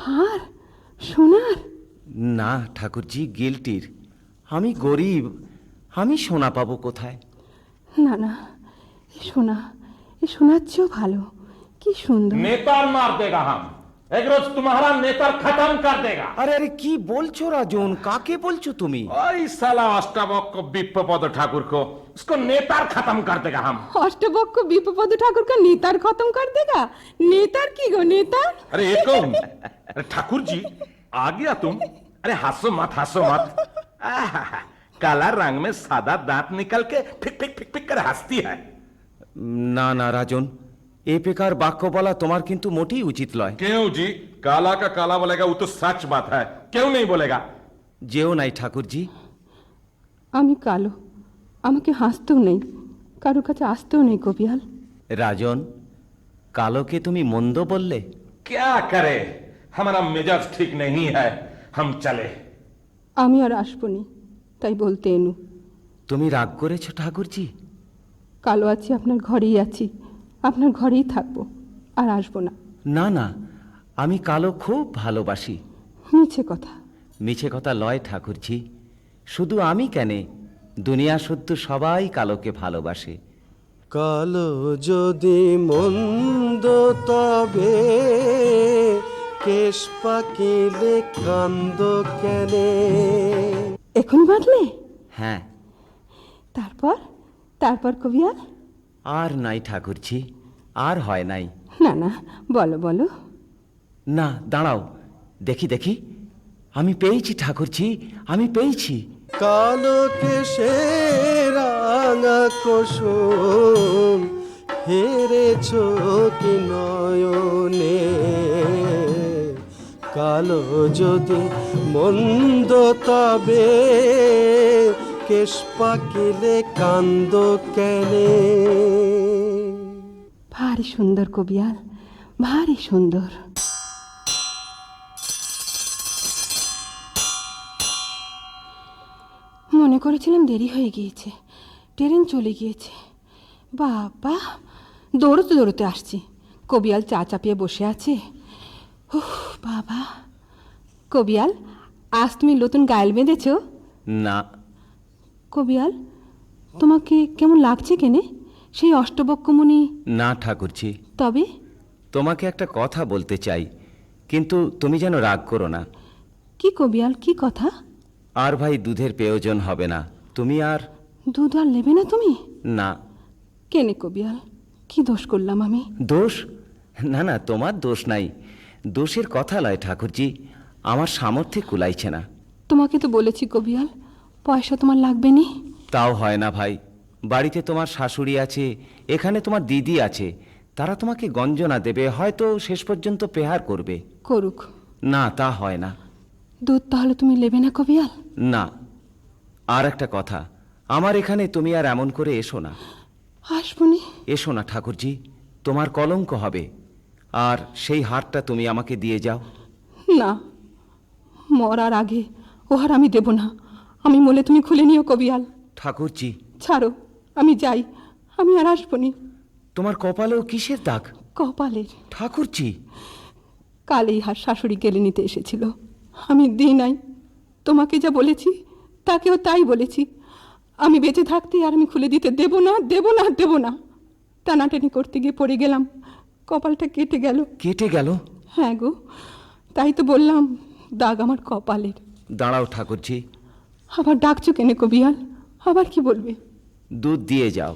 হার সোনার? না ঠাকুরজি, গিল্টির। আমি গরিব, আমি সোনা পাবো কোথায়? না না, এ সোনা, এ সোনার চেয়েও ভালো। কি সুন্দর। नेतार मार देगा हम, एक रोज तुम्हारा नेतार खत्म कर देगा। আরে আরে কি বলছো রাজন, কাকে বলছো তুমি? ओए साला अष्टावक्र विप्रपद ठाकुर को, उसको नेतार खत्म कर देगा हम। অষ্টবক্ষ বিপ্রপদ ঠাকুর কা নেতার খতম কর দেগা? নেতার কি গো, নেতার? अरे ये कौन? अरे ठाकुर जी आ गया तुम? अरे हंसो मत, हंसो मत। आहा, काला रंग में सादा दांत निकल के फिक फिक फिक फिक कर हंसती है। না না রাজন, এ প্রকার বাক্য বলা তোমার কিন্তু মোটেই উচিত নয়। क्यों जी? काला का काला बोलेगा वो तो सच बात है, क्यों नहीं बोलेगा? যেও নাই ঠাকুরজি। আমি কালো, আমাকে হাসতেও নেই, কারো কাছে আসতেও নেই কবিয়াল। রাজন, কালোকে তুমি মন্দ বললে? क्या करे, हमारा मिजाज ठीक नहीं है, हम चले। আমি আর আসবো নি, তাই বলতে এনু। তুমি রাগ করেছো ঠাকুরজি? কালো আছি, আপনার ঘরেই আছি, আপনার ঘরেই থাকবো, আর আসবো না। না না, আমি কালো খুব ভালোবাসি। মিছে কথা। মিছে কথা লয় ঠাকুরজি, শুধু আমি কেনে, দুনিয়া শুদ্ধ সবাই কালোকে ভালোবাসে। কালো যদি মন্দ তবে কেশ পাকিলে কান্দ কেনে। এখন বাঁধলে? হ্যাঁ। তারপর তারপর কবিয়াল? আর নাই ঠাকুরজি, আর হয় নাই। না না, বলো বলো। না দাঁড়াও, দেখি দেখি, আমি পেয়েছি ঠাকুরজি, আমি পেয়েছি। কালো কেশে রাঙা কুসুম হেরেছ কি নয়নে। কালো যদি মন্দ তবে কেশ পাকিলে কান্দ কেনে। ভারী সুন্দর কবিয়াল, ভারী সুন্দর। মনে করেছিলাম দেরি হয়ে গিয়েছে, ট্রেন চলে গিয়েছে। বাবা, দৌড়তে দৌড়তে আসছি, কবিয়াল চা চাপিয়ে বসে আছে। উফ বাবা। কবিয়াল, আজ তুমি নতুন গায়েল বেঁধেছ? না। কবিয়াল, তোমাকে কেমন লাগছে কেনে, সেই অষ্টবক্রমণি? না ঠাকুরজি। তবে তোমাকে একটা কথা বলতে চাই, কিন্তু তুমি যেন রাগ করো না। কি কবিয়াল, কি কথা? আর ভাই দুধের প্রয়োজন হবে না, তুমি আর দুধ আর নেবে না তুমি? না। কেনে কবিয়াল, কি দোষ করলাম আমি? দোষ? না না, তোমার দোষ নাই, দোষের কথা লয় ঠাকুরজি, আমার সামর্থ্যে কুলাইছে না। তোমাকে তো বলেছি কবিয়াল, পয়সা তোমার লাগবে নি। তাও হয় না ভাই, বাড়িতে তোমার শাশুড়ি আছে, এখানে তোমার দিদি আছে, তারা তোমাকে গঞ্জনা দেবে, হয়তো শেষ পর্যন্ত পেহার করবে। করুক। না, তা হয় না। দুধ তাহলে তুমি নেবে না কবিয়াল? না। আর একটা কথা, আমার এখানে তুমি আর এমন করে এসো না। আসবনি। এসো না ঠাকুরজি, তোমার কলঙ্ক হবে। আর সেই হারটা তুমি আমাকে দিয়ে যাও। না, মরার আগে ও হার আমি দেব না। আমি বলে তুমি খুলে নিও কবিয়াল। ঠাকুরজি ছাড়ো, আমি যাই, আমি আর আসবনি। তোমার কপালেও কিসের দাগ? কপালের। ঠাকুরজি, কাল এই হার শাশুড়ি কেড়ে নিতে এসেছিল, আমি দিই নাই। তোমাকে যা বলেছি তাকেও তাই বলেছি, আমি বেঁচে থাকতে আর আমি খুলে দিতে দেব না, দেব না, দেব না। টানাটানি করতে গিয়ে পড়ে গেলাম, কপালটা কেটে গেল। কেটে গেল? হ্যাঁ গো, তাই তো বললাম, দাগ আমার কপালের। দাঁড়াও ঠাকুরজি। আবার ডাকছো কেনে কবিয়াল, আবার কি বলবে? দুধ দিয়ে যাও।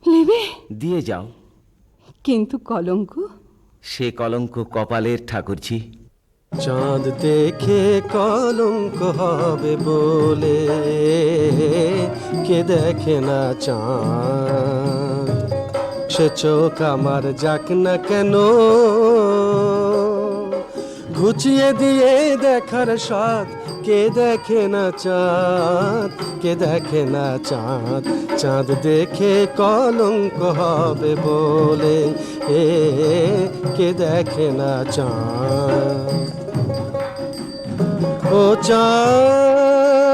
নেবে? দিয়ে যাও। কিন্তু কলঙ্ক? সে কলঙ্ক কপালের ঠাকুরজি। চাঁদ দেখে কলঙ্ক হবে বলে কে দেখে না চাঁদ, সে চোখ আমার যাক না কেন, ঘুচিয়ে দিয়ে দেখার স্বাদ কে দেখে না চাঁদ, কে দেখে না চাঁদ। চাঁদ দেখে কলঙ্ক হবে বলে কে দেখে না চাঁদ। ও চাঁদ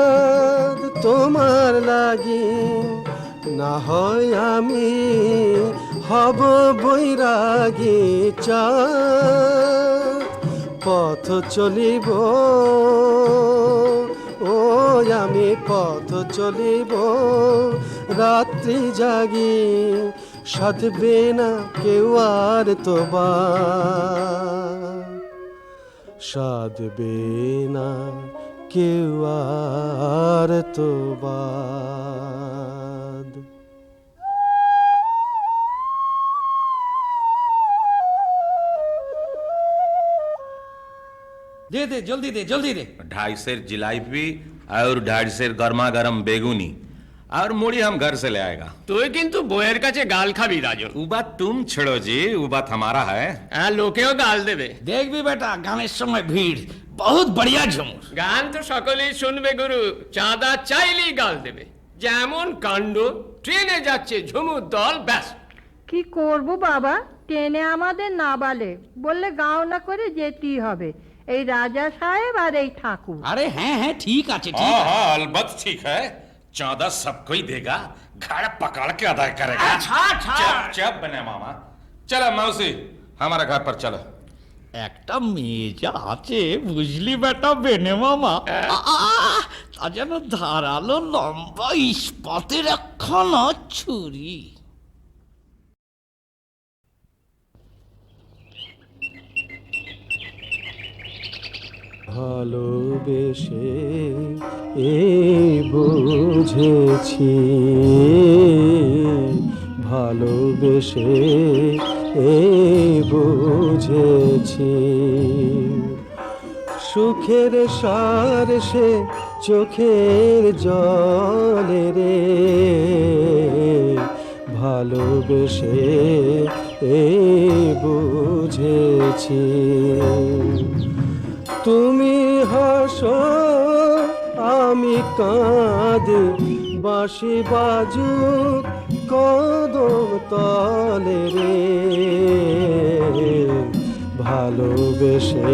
তোমার লাগি না হয় আমি হব বৈরাগী, চাঁদ পথ চলিব, ও আমি পথ চলিব রাত্রি জাগি, সাধবে না কেউ আর তোবার, সাধবে না কেউ আর তোবাদ। दे दे जल्दी दे जल्दी दे। 2.5 सेर जिलापी और 2.5 सेर गर्मा गर्म बेगुनी और मुड़ी हम घर से ले आएगा। তুই কিন্তু বইয়ের কাছে গাল খাবি রাজন। वो बात तुम छोड़ो जी, वो बात हमारा है। হ্যাঁ, লোকেও গাল দেবে। দেখবি বেটা গানের সময় ভিড় বহুত বড়িয়া ঝুমুর। গান তো সকলেই শুনবে গুরু, চাঁদা চাইলেই গাল দেবে। যেমন কাণ্ড, ট্রেনে যাচ্ছে ঝুমুর দল, ব্যাস। কি করব বাবা, ট্রেনে আমাদের না বললে গাও না করে যেতেই হবে। এই রাজা সাহেব আর এই ঠাকুর। अरे हैं ठीक আছে ঠিক हाँ আছে। हाँ अलबत्त ठीक है, चाँदा सबको ही देगा, घर पकड़ के अदा करेगा। अच्छा अच्छा चुप चुप बने मामा। चलो मौसी हमारा घर पर चलो। একটা মেয়ে যা আছে বুঝলি বেটা বেনে মামা, তা যেন ধারালো লম্বা ইস্পাতের একখানা ছুরি। ভালোবেসে এই বুঝেছি, ভালোবেসে এই বুঝেছি, সুখের সার সে চোখের জলে রে, ভালোবেসে এই বুঝেছি। তুমি হাসো আমি কাঁদি, বাঁশি বাজুক কদম তলে রে, ভালোবেসে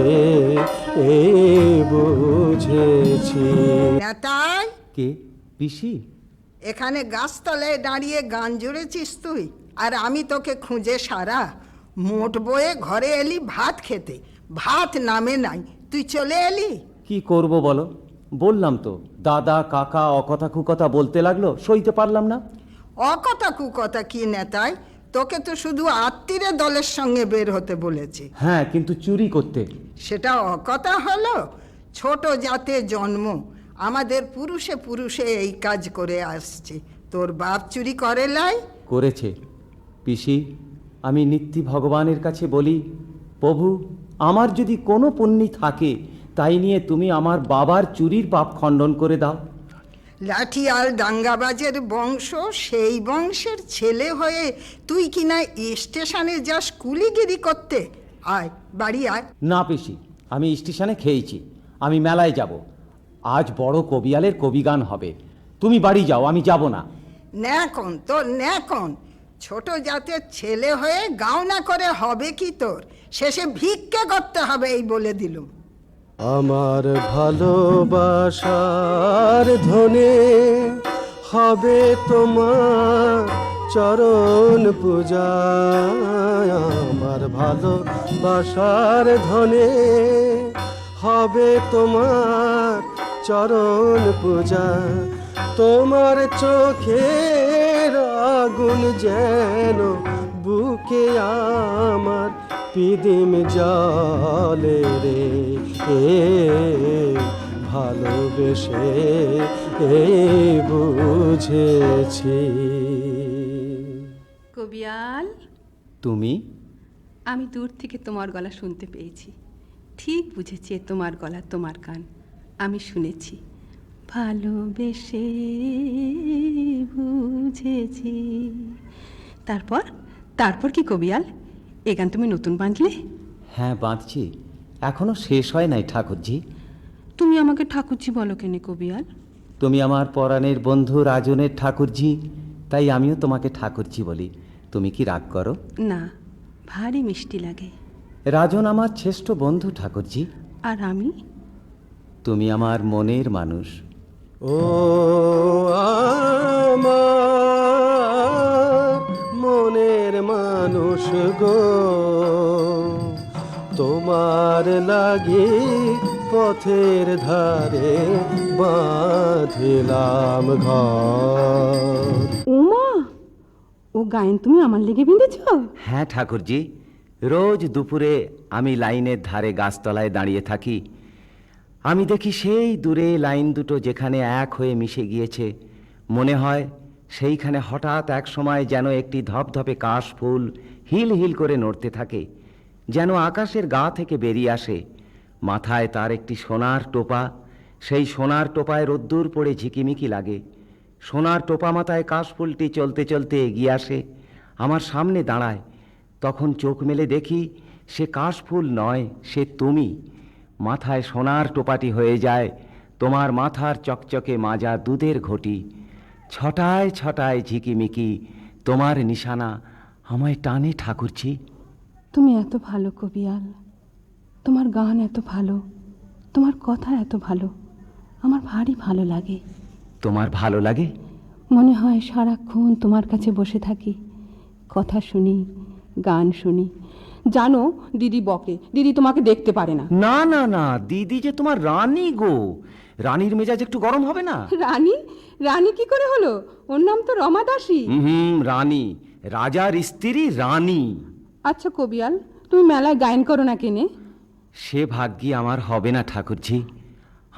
এই বুঝেছি। নেতাই, কে পিসি? এখানে গাছতলায় দাঁড়িয়ে গান জুড়েছিস তুই, আর আমি তোকে খুঁজে সারা মোট বয়ে ঘরে এলি ভাত খেতে, ভাত নামে নাই, তুই চলে এলি। কি করব বলো, বললাম তো দাদা কাকা অকথা কুকথা বলতে লাগলো, সইতে পারলাম না। অকথা কুকথা কি নেতাই, তোকে তো শুধু আত্মীয় দলের সঙ্গে বের হতে বলেছে। হ্যাঁ, কিন্তু চুরি করতে। সেটা অকথা হলো? ছোট জাতে জন্ম, আমাদের পুরুষে পুরুষে এই কাজ করে আসছে। তোর বাপ চুরি করে লাই? করেছে পিসি। আমি নিত্যি ভগবানের কাছে বলি, প্রভু আমার যদি কোনো পুণ্যি থাকে তাই নিয়ে তুমি আমার বাবার চুরির পাপ খণ্ডন করে দাও। লাঠিয়াল দাঙ্গাবাজের বংশ, সেই বংশের ছেলে হয়ে তুই কিনা স্টেশনে যাস কুলিগিরি করতে? আয় বাড়ি আয়। না পিসি, আমি স্টেশনে খেয়েছি, আমি মেলায় যাব। আজ বড় কবিয়ালের কবিগান হবে, তুমি বাড়ি যাও, আমি যাব না। ন্যাকন তোর ন্যাকন, ছোট জাতের ছেলে হয়ে গাওনা করে হবে কি তোর? শেষে ভিক্ষে করতে হবে এই বলে দিলুম। আমার ভালোবাসার ধনে হবে তোমার চরণ পূজা, আমার ভালোবাসার ধনে হবে তোমার চরণ পূজা, তোমার চোখের আগুন যেন বুকে আমার পিদিম জলে রে, ভালোবেসে এই বুঝেছি। কবিয়াল, তুমি? আমি দূর থেকে তোমার গলা শুনতে পেয়েছি, ঠিক বুঝেছি এ তোমার গলা, তোমার গান। আমি শুনেছি, ভালোবেসে বুঝেছি। তারপর তারপর কি কবিয়াল, এ গান তুমি নতুন বাঁধলে? হ্যাঁ, বাঁধছি, এখনো শেষ হয় নাই ঠাকুরজি। তুমি আমাকে ঠাকুরজি বলো কেন কবিয়াল? তুমি আমার পরাণের বন্ধু রাজনের ঠাকুরজি, তাই আমিও তোমাকে ঠাকুরজি বলি। তুমি কি রাগ করো? না, ভারী মিষ্টি লাগে। রাজন আমার শ্রেষ্ঠ বন্ধু ঠাকুরজি। আর আমি? তুমি আমার মনের মানুষ। ও আমার মনের মানুষ গো, তোমার লাগি পথের ধারে বাঁধিলাম ঘর। উমা, ও গায়েন তুমি আমার লেগে বেঁধেছ? হ্যাঁ ঠাকুরজি, রোজ দুপুরে আমি লাইনের ধারে গাছতলায় দাঁড়িয়ে থাকি। আমি দেখি সেই দূরে লাইন দুটো যেখানে এক হয়ে মিশে গিয়েছে, মনে হয় সেইখানে হঠাৎ এক সময় যেন একটি ধপধপে কাশ ফুল হিল হিল করে নড়তে থাকে, যেন আকাশের গা থেকে বেরিয়ে আসে। মাথায় তার একটি সোনার টোপা, সেই সোনার টোপায় রোদ্দুর পড়ে ঝিকিমিকি লাগে। সোনার টোপা মাথায় কাশফুলটি চলতে চলতে এগিয়ে আসে, আমার সামনে দাঁড়ায়। তখন চোখ মেলে দেখি সে কাশফুল নয়, সে তুমি। মাথায় সোনার টোপাটি হয়ে যায় তোমার মাথার চকচকে মাজা দুধের ঘটি। ছটায় ছটায় ঝিকিমিকি তোমার নিশানা আমায় টানে ঠাকুরজি। তুমি এত ভালো কবিয়াল, তোমার গান এত ভালো, তোমার কথা এত ভালো, আমার ভারী ভালো লাগে। তোমার ভালো লাগে? মনে হয় সারাক্ষণ তোমার কাছে বসে থাকি, কথা শুনি, গান শুনি। জানো, দিদি বকে, দিদি তোমাকে দেখতে পারে না। না না না, দিদি যে তোমার রানী গো, রানীর মেজাজ একটু গরম হবে না? রানী? রানী কি করে হলো? ওর নাম তো রমা দাসী। রানী, রাজার স্ত্রী রানী। আচ্ছা কবিয়াল, তুমি মেলায় গায়ন করো না কেনে? সে ভাগ্যি আমার হবে না ঠাকুরজি।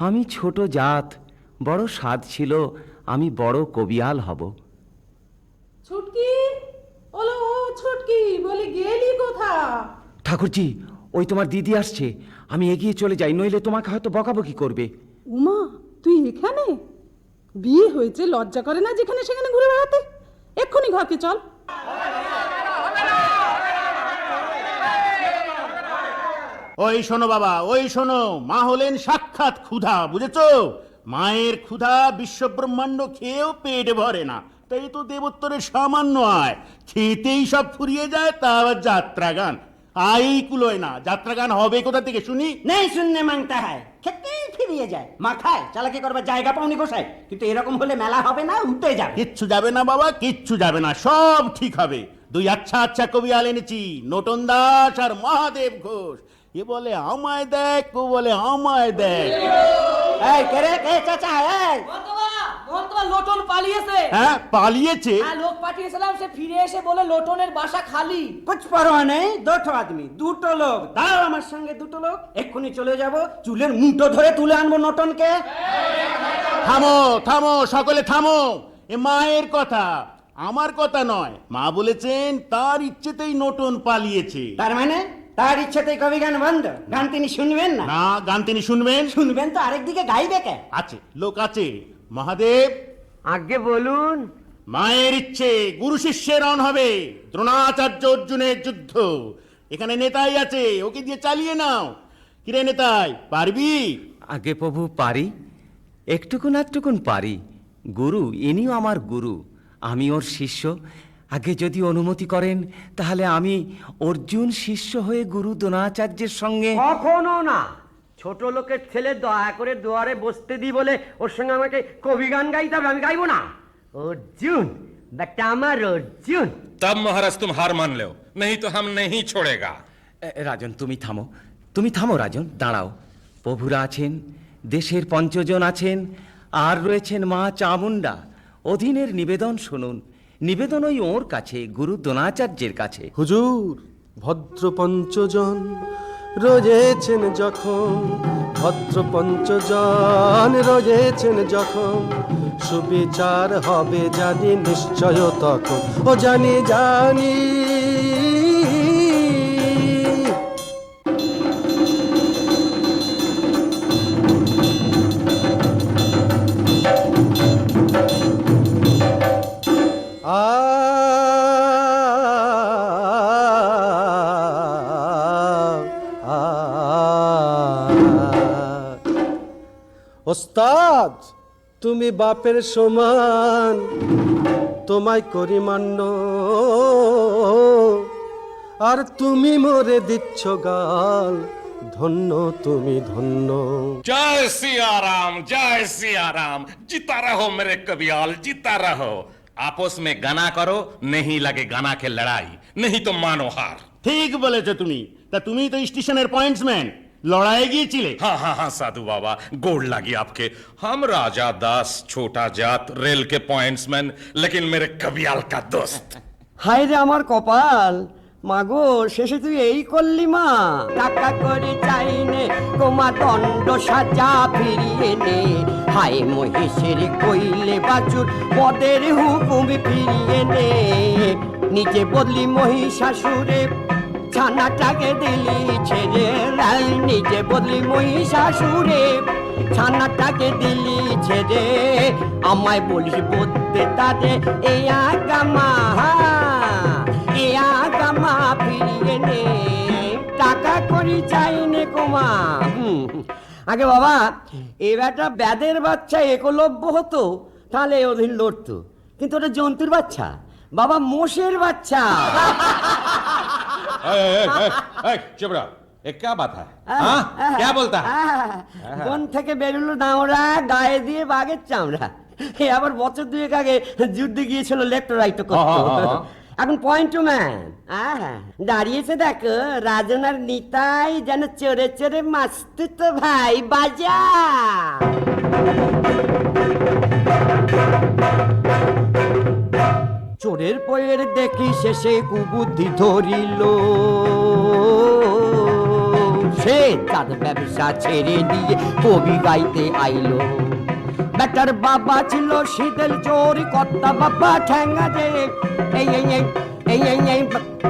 আমি ছোট জাত, বড় স্বাদ ছিল আমি বড় কবিয়াল হব। ছুটকি, ওলো ও ছুটকি, বলি গেলি কোথা? ঠাকুরজি, ওই তোমার দিদি আসছে, আমি এগিয়ে চলে যাই, নইলে তোমাকে হয়তো বকাবকি করবে। উমা, তুই এখানে? বিয়ে হয়েছে, লজ্জা করে না যেখানে সেখানে ঘুরে বেড়াতে? এক্ষুনি ঘরকে চল। ওই শোনো বাবা, ওই শোনো, মা হলেন সাক্ষাৎ ক্ষুধা, বুঝেছো? মায়ের ক্ষুধা বিশ্বব্রহ্মাণ্ড খেয়েও পেট ভরে না, তাই তো দেবোত্তরের সামান্য আয়, খেতেই সব ফুরিয়ে যায়, তা আবার যাত্রা গান। আই কুলোয় না, যাত্রা গান হবে কোথা থেকে শুনি? নেই শুননে মাংতা হয়, খেতেই ফিরিয়ে যায়। মাথায় চালাকি করবার জায়গা পাওনি গোসাই, কিন্তু এরকম হলে মেলা হবে না, উঠে যাবে। কিচ্ছু যাবে না বাবা, কিচ্ছু যাবে না, সব ঠিক হবে। দুই আচ্ছা আচ্ছা কবিয়াল এনেছি, নোটন দাস আর মহাদেব ঘোষ। এ বলে আমায় দেখ, ও বলে আমায় দেখ। এই কে রে, কে চাচা? এই লোটন পালিয়েছে। হ্যাঁ, পালিয়েছে? হ্যাঁ, লোক পাঠিয়েছিলাম, সে ফিরে এসে বলে লোটনের বাসা খালি। কুছ পরোয়া নেই, দুটো আদমি, দুটো লোক। দাঁড়াও আমার সঙ্গে, দুটো লোক এক্ষুনি চলে যাব, চুলের মুঠো ধরে তুলে আনবো নোটনকে। থামো থামো, সকলে থামো, এ মায়ের কথা, আমার কথা নয়। মা বলেছেন তার ইচ্ছেতেই নোটন পালিয়েছে। তার মানে তার ইচ্ছেতেই কবি গান বন্ধ? গান তিনি শুনবেন না? না, গান তিনি শুনবেন। শুনবেন তো আরেকদিকে গাইবে কে? আছে, লোক আছে। মহাদেব, আগে বলুন। মায়ের ইচ্ছে গুরু শিষ্যের রণ হবে, দ্রোণাচার্য অর্জুনের যুদ্ধ। এখানে নেতাই আছে, ওকে দিয়ে চালিয়ে নাও। কিরে নেতাই, পারবি? আগে প্রভু পারি, একটুকুন একটুকুন পারি। গুরু, ইনিও আমার গুরু, আমি ওর শিষ্য। আগে যদি অনুমতি করেন, তাহলে আমি অর্জুন শিষ্য হয়ে গুরু দ্রোণাচার্যের সঙ্গে। কখনো না, ছোট লোকের ছেলে দয়া করে দুয়ারে বসতে দি বলে ওর সঙ্গে আমাকে কবি গান গাইতে হবে, আমি গাইবো না। অর্জুন, বেটা আমার অর্জুন। तब महाराज तुम हार मान लो, नहीं तो हम नहीं छोड़ेगा। রাজন, তুমি থামো, তুমি থামো রাজন, দাঁড়াও। প্রভুরা আছেন, দেশের পঞ্চজন আছেন, আর রয়েছেন মা চামুন্ডা। অধীনের নিবেদন শুনুন, নিবেদন ওই ওর কাছে, গুরু দ্রোণাচার্যের কাছে। হুজুর, ভদ্র পঞ্চজন রয়েছেন যখন, ভদ্র পঞ্চজন রয়েছেন যখন, সুবিচার হবে জানি নিশ্চয় তখন। ও জানি জানি। ওস্তাদ তুমি বাপের সমান, তোমায় করি মান্য, আর তুমি মোরে দিচ্ছ গাল, ধন্য তুমি ধন্য। जय सिया राम, जीता रहो मेरे कबियाल, जीता रहो। आपस में गाना करो, नहीं लगे गाना के लड़ाई, नहीं तो मानो हार। ঠিক বলেছো তুমি। তা তুমি তো স্টেশনের পয়েন্টসম্যান, লড়াইয়ে গিয়েছিলে। हाँ हाँ हाँ साधु बाबा, गोड़ लगी आपके। हम राजा दास छोटा जात रेल के पॉइंट्समैन, लेकिन मेरे कबियाल का दोस्त। হায় রে আমার কপাল, মাগো শেষে তুই এই করলি মা। টাকা করে চাইনে তোমার দণ্ড সাজা ফিরিয়ে নে, হায় মহিষের কইলে বাছুর পদের হুকুম ফিরিয়ে নে। নিজে বদলি মহিষাসুরে ছানাটাকে দিলি ছেড়ে, নিজে বদলি মহিষাসুরে ছানাটাকে দিলি ছেড়ে। আমায় বলিস বলতে তারে এ আগামা, এ আগামা ফিরিয়ে নে, টাকা করি চাইনে কোমা। আগে বাবা এ বেটা ব্যাদের বাচ্চা একলব্য হতো তাহলে ওদিন লড়তো, কিন্তু ওটা জন্তুর বাচ্চা বাবা, মোষের বাচ্চা। चुप रहो, ये क्या बात है? हाँ? क्या बोलता है? বন থেকে বেরোলো দামড়া, গায়ে দিয়ে বাঘের চামড়া। এ আবার বছর দুয়েক আগে যুদ্ধে গিয়েছিল, লেফট রাইট করতো। এখন পয়েন্ট টু ম্যান দাঁড়িয়েছে দেখো, রাজন আর নিতাই যেন চড়ে চড়ে মাস্ত তো ভাই বাজা। চোরের পয়ের দেখি শেষে কুবুদ্ধি ধরিল, সে তার ব্যবসা ছেড়ে দিয়ে কবি গাইতে আইলো। বেটার বাবা ছিল শীতেল চোর, কর্তা বাবা ঠ্যাঙ্গা রে, এই এই এই এই এই এই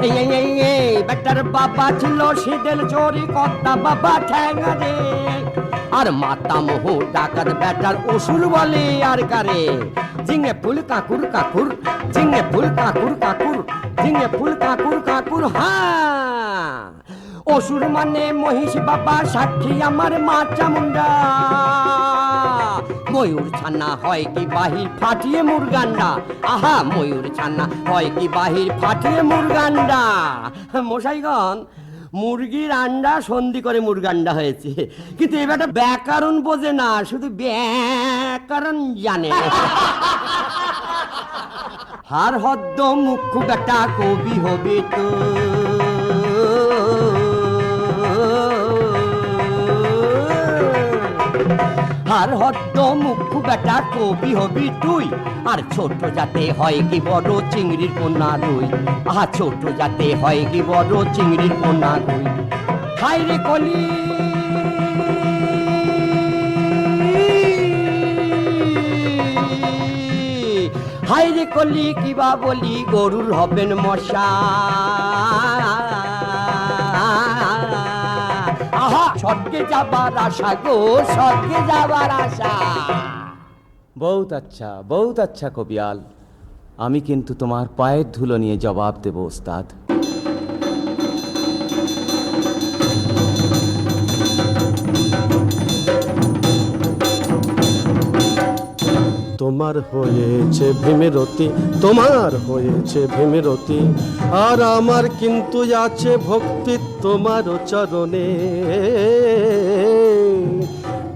এই এই এই এই বেটার বাবা ছিল শীতেল চোর, কর্তা বাবা ঠ্যাঙ্গা রে। আর মাতা মোহ ডাকাত বেটার অসুর বলে আর কারে, ঝিঙে ফুল কাকুর কাকুর, ঝিঙে ফুল কাকুর কাকুর, ঝিঙে ফুল কাকুর কাকুর। হ্যাঁ অসুর মানে মহিষ বাবা, সাক্ষী আমার মা চামুন্ডা। ময়ূর ছানা হয় কি বাহির ফাটিয়ে মুরগান্ডা, আহা ময়ূর ছানা হয় কি বাহির ফাটিয়ে মুরগান্ডা। মশাইগণ মুরগির আন্ডা সন্ধি করে মুরগান্ডা হয়েছে, কিন্তু এবার ব্যাকরণ বোঝে না, শুধু ব্যাকরণ জানে। হার হদ্দ মুখ্য বেটা কবি হবে তো, আর হদ্দ মুখ্য বেটা কবি হবি তুই। আর ছোট যাতে হয় কি বড় চিংড়ির পোনা রুই, আহা ছোট যাতে হয় কি বড় চিংড়ির পোনা রুই। হাই রে কলি হাই রে কলি কিবা বলি, গরুর হবেন মশা। আহা স্বর্গে যাবার আশা গো, স্বর্গে যাবার আশা। বহুত আচ্ছা কবিয়াল, আমি কিন্তু তোমার পায়ের ধুলো নিয়ে জবাব দেব ওস্তাদ। তোমার হয়েছে ভীমরতি, তোমার হয়েছে ভীমরতি, আর আমার কিন্তু আছে ভক্তি তোমার চরণে।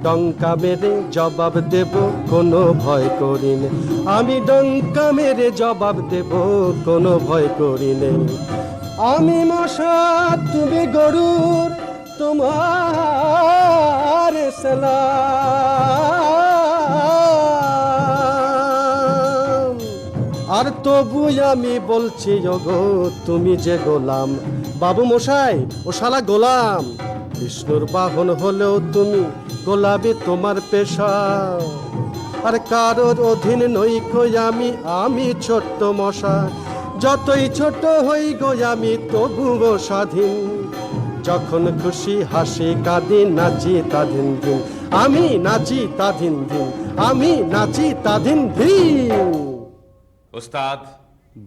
ডঙ্কা মেরে জবাব দেব কোনো ভয় করি নে, আমি ডঙ্কা মেরে জবাব দেব কোনো ভয় করি নে। আমি মশা তুমি গরুর, তোমার সালাম। আর তবু আমি বলছি ওগো তুমি যে গোলাম, বাবু মশাই ও শালা গোলাম। বিষ্ণুর বাহন হলেও তুমি গোলাপি তোমার পেশা, আর কারোর অধীন নই কই আমি, আমি ছোট্ট মশা। যতই ছোট হই গো আমি তবুও স্বাধীন, যখন খুশি হাসি কাঁদি নাচি তাদিন দিন, আমি নাচি তাদিন দিন, আমি নাচি তাদিন দিন। उस्ताद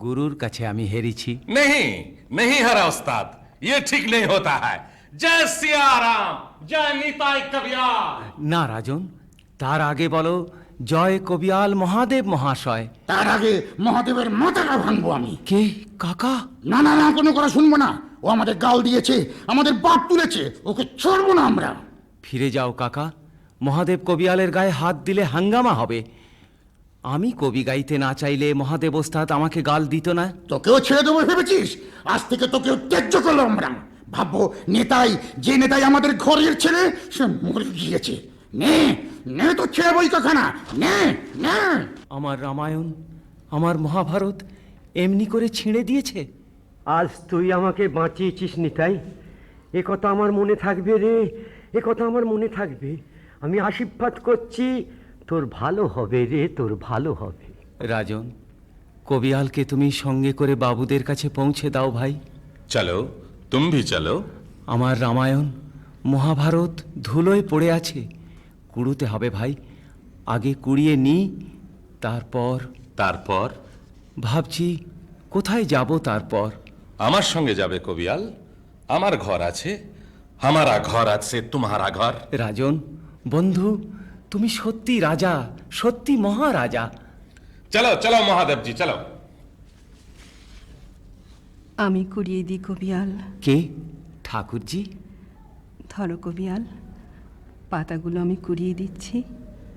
গুরুর কাছে আমি হেরেছি। नहीं नहीं हरा उस्ताद, ये ठीक नहीं होता है। जय सिया राम, जय निताई कबियाल। না রাজন, তার আগে বলো জয় কবিয়াল মহাদেব মহাশয়। তার আগে মহাদেবের মাথাটা ভাঙবো আমি। কে কাকা? না না না, কোনো কথা শুনবো না। ও আমাদের গাল দিয়েছে, আমাদের বাপ তুলেছে, ওকে ছাড়বো না আমরা। ফিরে যাও কাকা, মহাদেব কবিয়ালের গায়ে হাত দিলে হাঙ্গামা হবে। আমি কবি গাইতে না চাইলে মহাদেব ওস্তাদ আমাকে গাল দিত না। তোকেও ছেড়ে দেবো ভেবেছিস? আজ থেকে তোকেও ত্যায্য করলো আমরা। ভাববো নেতাই, যে নেতাই আমাদের ঘরের ছেলে, সে মরে গিয়েছে। নে নে তো ছেড়ে বই কখানা, নে নে। আমার রামায়ণ, আমার মহাভারত এমনি করে ছিঁড়ে দিয়েছে। আজ তুই আমাকে বাঁচিয়েছিস নিতাই, এ কথা আমার মনে থাকবে রে, এ কথা আমার মনে থাকবে। আমি আশীর্বাদ করছি, তোর ভালো হবে রে, তোর ভালো হবে। রাজন, কবিয়ালকে তুমি সঙ্গে করে বাবুদের কাছে পৌঁছে দাও ভাই। चलो तुम भी चलो। আমার রামায়ণ মহাভারত ধুলোয় পড়ে আছে, কুড়ুতে হবে ভাই। আগে কুড়িয়ে নি, তারপর তারপর ভাবছি কোথায় যাব। তারপর আমার সঙ্গে যাবে কবিয়াল, আমার ঘর আছে, हमारा घर आज से तुम्हारा घर। রাজন বন্ধু, তুমি সত্যি রাজা, সত্যি মহারাজা। चलो चलो महादेव जी चलो। আমি কুড়িয়ে দিই কবিয়াল। কে? ঠাকুরজি। ধরো কবিয়াল, পাতাগুলো আমি কুড়িয়ে দিচ্ছি,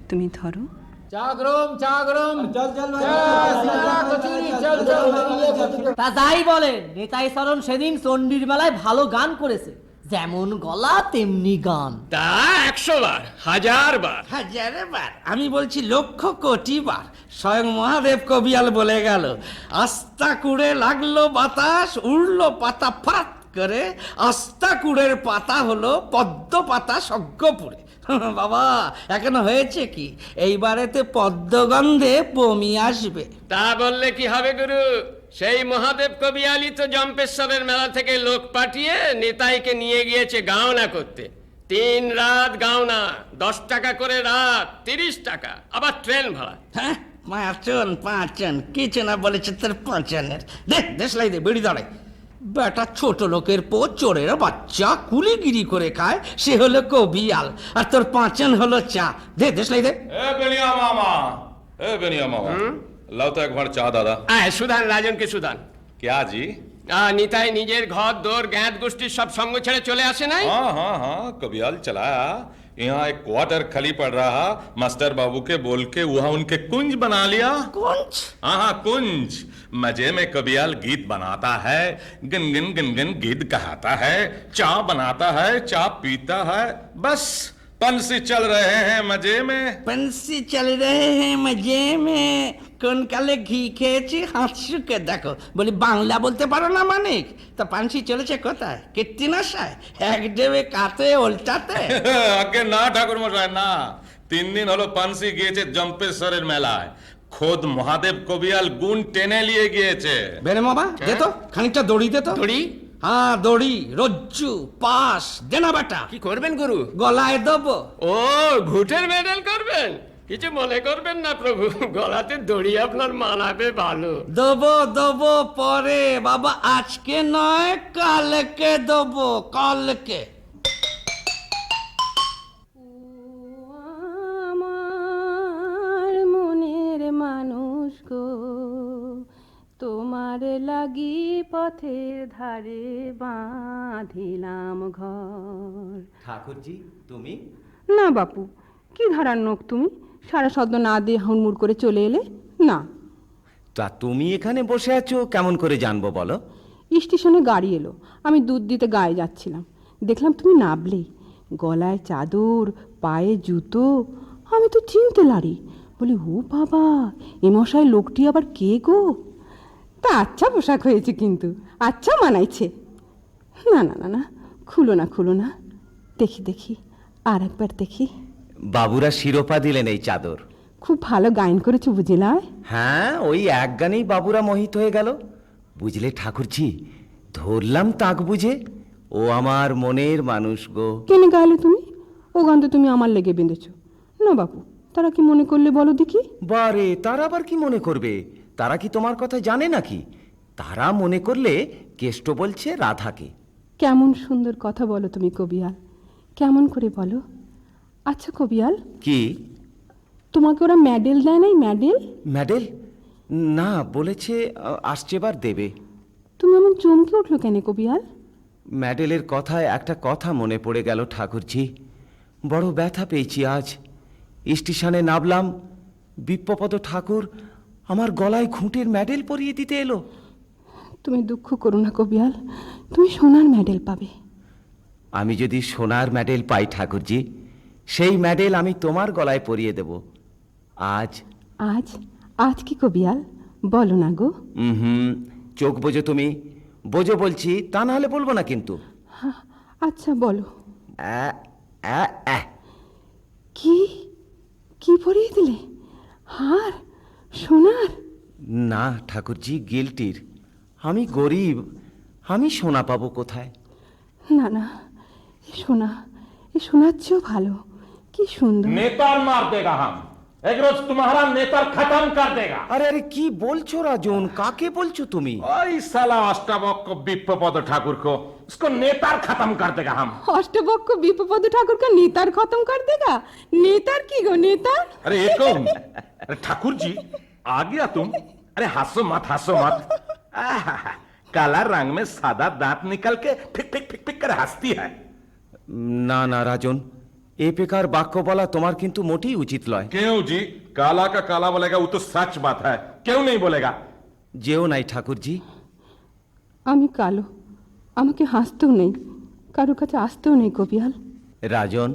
তুমি ধরো। তা যাই বলেন, নেতাই চরণ সেদিন চণ্ডীর মেলায় ভালো গান করেছে, যেমন গলা তেমনি গান। তা 100 বার, 1000 বার। হাজারে বার, আমি বলছি লক্ষ কোটি বার। স্বয়ং মহাদেব কবিয়াল বলে গেল, আস্তা কুড়ে লাগলো বাতাস, উড়লো পাতা ফাত করে, আস্তা কুড়ের পাতা হলো পদ্ম পাতা সজ্ঞপুরে। বাবা, এখনো হয়েছে কি? এইবারেতে পদ্মগন্ধে বমি আসবে। তা বললে কি হবে গুরু? সেই মহাদেব কবিয়ালি তো জম্পেশ্বরের মেলা থেকে লোক পাঠিয়ে নিতাইকে নিয়ে গিয়েছে গাওনা করতে। 3 রাত গাওনা, 10 টাকা করে রাত, 30 টাকা, আবার ট্রেন ভাড়া। হ্যাঁ, পাঁচন কিছু না বলেছে তোর পাঁচনের। দেশলাই দে, বেড়ি দাঁড়ায়। বেটা ছোট লোকের পো, চোরের বাচ্চা, কুলিগিরি করে খায়, সে হলো কবিয়াল, আর তোর পাঁচন হলো চা। দেশলাই দে। ए बेनिया मामा, लाओ तो एक बार चाह दादा। সুধান, রাজনকে সুধান। क्या जी? নিতাই নিজের ঘর দোর জ্ঞাত গোষ্ঠীর সব সঙ্গ ছেড়ে চলে আসে নাই? हाँ हाँ हाँ, कबियाल चलाया। यहाँ एक क्वार्टर खाली पड़ रहा, मास्टर बाबू के बोल के वहाँ उनके कुंज बना लिया। कुंज? हाँ हाँ कुंज। मजे में कबियाल गीत बनाता है, गिन गीत कहता है, चाय बनाता है, चाय पीता है, बस पंछी चल रहे हैं मजे में। पंछी चल रहे हैं मजे में, কোন কালে ঘি খেয়েছি হাঁসুকে দেখো। বলি বাংলা বলতে পারো না মানিক? তা পানসি চলেছে কোথায়? কীর্তি নশায়, এক ডেবে কাতে ওল্টাতে। আগে না ঠাকুর মশাই না, 3 দিন হলো পানসি গিয়েছে জম্পেশ্বরের মেলায়। খোদ মহাদেব কবিয়াল গুণ টেনে নিয়ে গিয়েছে। বেরে বাবা, দে তো খানিকটা দড়ি দে তো। দড়ি? হ্যাঁ, দড়ি, রজ্জু, পাশ দেনা বাটা। কি করবেন গুরু? গলায় দেবো। ও, ঘুটের মেডেল করবেন? কিছু মনে করবেন না প্রভু, গলাতে দড়ি আপনার মানাবে ভালো। দেবো পরে বাবা, আজকে নয় কালকে দেবো, কালকে। আমার মনের মানুষ গো, তোমার লাগি পথের ধারে বাঁধিলাম ঘর। ঠাকুরজি তুমি? না বাপু, কি ধারার নোক তুমি, সারা শব্দ না দিয়ে হুড়মুড় করে চলে এলে না। তা তুমি এখানে বসে আছো কেমন করে জানবো বলো? স্টেশনে গাড়ি এলো, আমি দুধ দিতে গায়ে যাচ্ছিলাম, দেখলাম তুমি নাবলে, গলায় চাদর, পায়ে জুতো, আমি তো চিনতে লারি। বলি ও বাবা, এ মশাই লোকটি আবার কে গো? তা আচ্ছা পোশাক হয়েছে, কিন্তু আচ্ছা মানাইছে। না না না না, খুলো না, দেখি আর একবার দেখি। বাবুরা শিরোপা দিলেন এই চাদর। খুব ভালো গায়ন করেছো বুঝিলায়। হ্যাঁ, ওই এক গানেই বাবুরা মোহিত হয়ে গেল। বুঝলে ঠাকুরজি, ধরলাম তাক বুঝে, ও আমার মনের মানুষ গো। কেনে গাইলে তুমি? ও গান তো তুমি আমার লেগে বেঁধেছ। না বাপু, তারা কি মনে করলে বলো দেখি? বারে, তারা আবার কি মনে করবে? তারা কি তোমার কথা জানে নাকি? তারা মনে করলে কেষ্ট বলছে রাধাকে। কেমন সুন্দর কথা বলো তুমি কবিয়াল, কেমন করে বলো। আচ্ছা কবিয়াল, কি তোমাকে ওরা মেডেল দেয় নাই? Medal medal? না, বলেছে আসছেবার দেবে। তুমি এমন চমকে উঠলো কেন কবিয়াল? মেডেলের কথায় একটা কথা মনে পড়ে গেল ঠাকুরজি। বড় ব্যথা পেয়েছি আজ। স্টেশনে নামলাম, বিপ্রপদ ঠাকুর আমার গলায় খুঁটির মেডেল পরিয়ে দিতে এলো। তুমি দুঃখ করো না কবিয়াল, তুমি সোনার মেডেল পাবে। আমি যদি সোনার মেডেল পাই ঠাকুরজি, সেই মেডেল আমি তোমার গলায় পরিয়ে দেব। আজ আজ আজ কি কবিয়াল, বলো না গো। চোখ বোঝো তুমি, বোঝো বলছি, তা না হলে বলবো না কিন্তু। আচ্ছা বলো। আ, আ, আ। কি কি পরিয়ে দিলে? হার সোনার? না ঠাকুরজি, গিল্টির। আমি গরিব, আমি সোনা পাবো কোথায়? না না, এ সোনা, এ সোনার চেয়েও ভালো। কি সুন্দর। नेतार मार देगा हम, एक रोज तुम्हारा नेतार खत्म कर देगा। আরে আরে কি বলছো রাজন, কাকে বলছো তুমি? ओई साला अष्टावक्र विप्रपद ठाकुर को, उसको नेतार खत्म कर देगा हम। অষ্টবক্ষ বিপ্রপদ ঠাকুর কা নেতার খতম কর দেগা? নেতার কি গো, নেতার? अरे ये कौन? अरे ठाकुर जी आ गया तुम? अरे हंसो मत, हंसो मत। आहा, काला रंग में सादा दांत निकल के फिक फिक फिक फिक कर हंसती है। না না রাজন, এ পেকার বাক্য বলা তোমার কিন্তু মোটেই উচিত নয়। क्यों जी? काला का काला बोलेगा वो तो सच बात है, क्यों नहीं बोलेगा? যেও নাই ঠাকুরজি। আমি কালো, আমাকে হাসতেও নেই, কারো কাছে আসতেও নেই কবিয়াল। রাজন,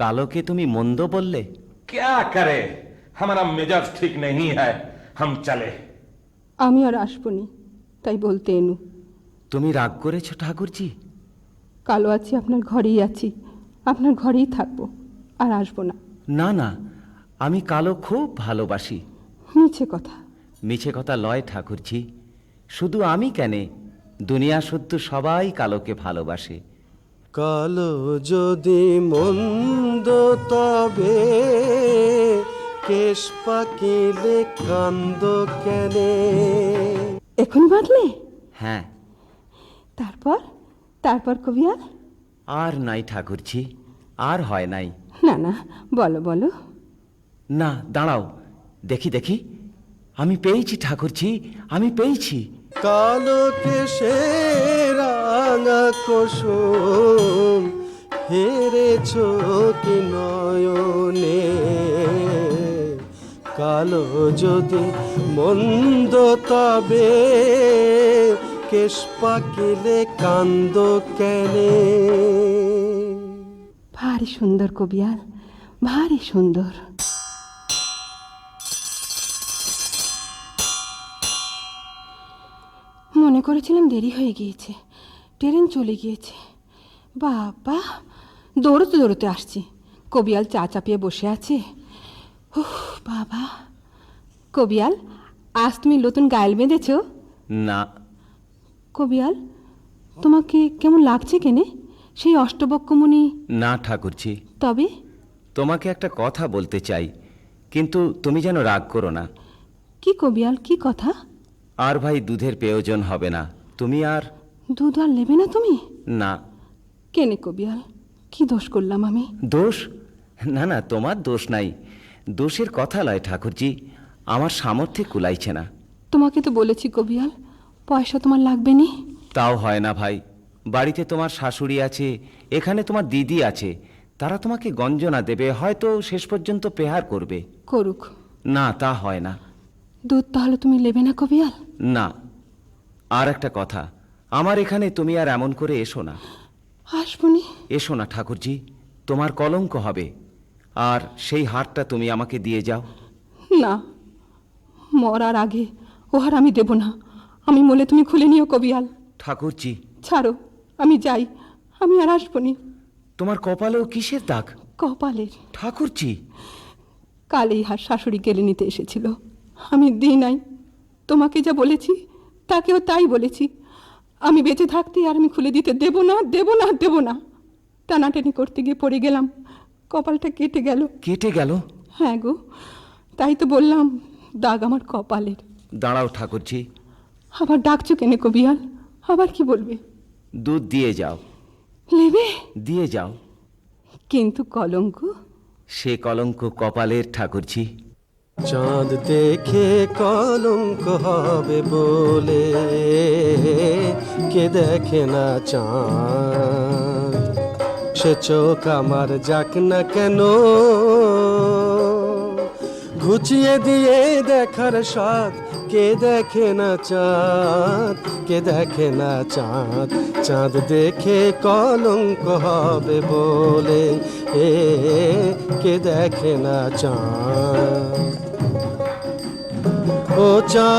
কালোকে তুমি মন্দ বললে? क्या करे, हमारा मिजाज ठीक नहीं है, हम चले। আমি আর আসবো নি, তাই বলতে এনু। তুমি রাগ করেছো ঠাকুরজি? কালো আছি, আপনার ঘরেই আছি, আপনার ঘরেই থাকবো, আর আসবো না। না না, আমি কালো খুব ভালোবাসি। মিছে কথা। মিছে কথা লয় ঠাকুরজি, শুধু আমি কেনে, দুনিয়া শুদ্ধ সবাই কালোকে ভালোবাসে। কালো যদি মন্দ তবে কেশ পাকিলে কান্দ কেনে। এখন বাঁধলে? হ্যাঁ। তারপর তারপর কবিয়াল? আর নাই ঠাকুরজি, আর হয় নাই। না না, বলো বলো। না দাঁড়াও, দেখি দেখি, আমি পেয়েছি ঠাকুরজি, আমি পেয়েছি। কালো কেশে রাঙা কুসুম হেরেছ কি নয়নে। কালো যদি মন্দ তবে কেশ পাকিলে কান্দ কেনে। ভারী সুন্দর কবিয়াল, ভারী সুন্দর। মনে করেছিলাম দেরি হয়ে গিয়েছে, ট্রেন চলে গিয়েছে। বাবা, দৌড়তে দৌড়তে আসছি, কবিয়াল চা চাপিয়ে বসে আছে। উফ বাবা। কবিয়াল, আজ তুমি নতুন গায়েল বেঁধেছ? না। কবিয়াল, তোমাকে কেমন লাগছে কেনে, সেই অষ্টবক্রমণি? না ঠাকুরজি। তবে তোমাকে একটা কথা বলতে চাই, কিন্তু তুমি যেন রাগ করো না। কি কবিয়াল, কি কথা? আর ভাই দুধের প্রয়োজন হবে না, তুমি আর দুধ আর নেবে না তুমি? না। কেনে কবিয়াল, কি দোষ করলাম আমি? দোষ? না না, তোমার দোষ নাই, দোষের কথা লয় ঠাকুরজি, আমার সামর্থ্যে কুলাইছে না। তোমাকে তো বলেছি কবিয়াল, পয়সা তোমার লাগবে নি। তাও হয় না ভাই, বাড়িতে তোমার শাশুড়ি আছে, এখানে তোমার দিদি আছে, তারা তোমাকে গঞ্জনা দেবে, হয়তো শেষ পর্যন্ত পেহার করবে। করুক। না, তা হয় না। দুধ তাহলে তুমি নেবে না কবিয়াল? না। আর একটা কথা, আমার এখানে তুমি আর এমন করে এসো না। আসবনি। এসো না ঠাকুরজি, তোমার কলঙ্ক হবে। আর সেই হারটা তুমি আমাকে দিয়ে যাও। না, মরার আগে ও হার আমি দেব না। আমি বলে তুমি খুলে নিও কবিয়াল। ঠাকুরজি ছাড়ো, আমি যাই, আমি আর আসবনি। তোমার কপালেও কিসের দাগ? কপালের। ঠাকুরজি, কাল এই হার শাশুড়ি কেড়ে নিতে এসেছিল, আমি দিই নাই। তোমাকে যা বলেছি তাকেও তাই বলেছি, আমি বেঁচে থাকতে আর আমি খুলে দিতে দেব না, দেব না, দেব না। টানাটানি করতে গিয়ে পড়ে গেলাম, কপালটা কেটে গেল। কেটে গেল? হ্যাঁ গো, তাই তো বললাম, দাগ আমার কপালের। দাঁড়াও ঠাকুরজি। আবার ডাকছো কেনে কবিয়াল, আবার কি বলবে? দুধ দিয়ে যাও। নেবে? দিয়ে যাও। কিন্তু কলঙ্ক, সে কলঙ্ক কপালের ঠাকুরজি। চাঁদ দেখে কলঙ্ক হবে বলে কে দেখে না চাঁদ, সে চোখ আমার যাক না কেন, ঘুচিয়ে দিয়ে দেখার স্বাদ কে দেখে না চাঁদ, কে দেখে না চাঁদ। চাঁদ দেখে কলঙ্ক হবে বলে কে দেখে না চাঁদ। ও চাঁদ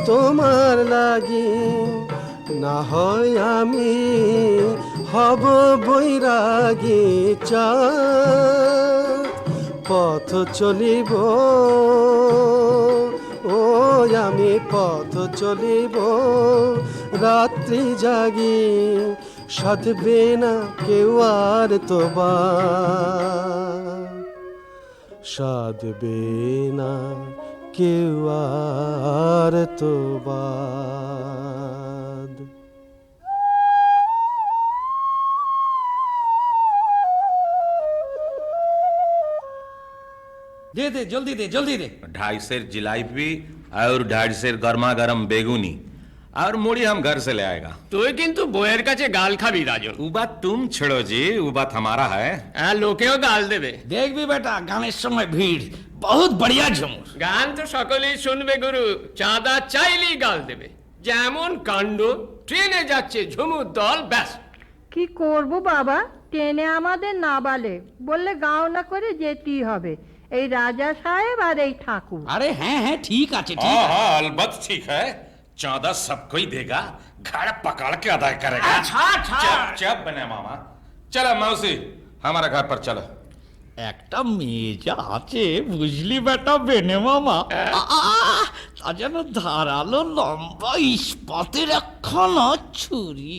তোমার লাগি না হয় আমি হব বৈরাগী, চাঁদ পথ চলিব, ও আমি পথ চলিব রাত্রি জাগি, সাধবে না কেউ আর তোবার, সাধবে না কেউ আর তোবাদ। दे दे जल्दी दे जल्दी दे। 2.5 सेर जिलापी और 2.5 सेर गर्मा गर्म बेगुनी और मुड़ी हम घर से ले आएगा। তুই কিন্তু বইয়ের কাছে গাল খাবি রাজন। वो बात तुम छोड़ो जी, वो बात हमारा है। হ্যাঁ, লোকেও গাল দেবে। দেখবি বেটা গানের সময় ভিড় বহুত বড়িয়া ঝুমুর। গান তো সকলেই শুনবে গুরু, চাঁদা চাইলেই গাল দেবে। যেমন কাণ্ড, ট্রেনে যাচ্ছে ঝুমুর দল, ব্যাস। কি করব বাবা, ট্রেনে আমাদের না বালে, বললে গাও না করে যেতেই হবে। এই রাজা সাহেব আর এই ঠাকুর। अरे हैं हैं ठीक আছে ठीक हाँ है। हाँ अलबत्त ठीक है, चांदा सबको ही देगा, घर पकड़ के अदा करेगा। अच्छा अच्छा चुप चुप बने मामा। चलो मौसी हमारे घर पर चलो। একটা মেয়ে আছে বুঝলি বেটা বেনে মামা, তা যেন ধারালো লম্বা ইস্পাতের একখানা ছুরি।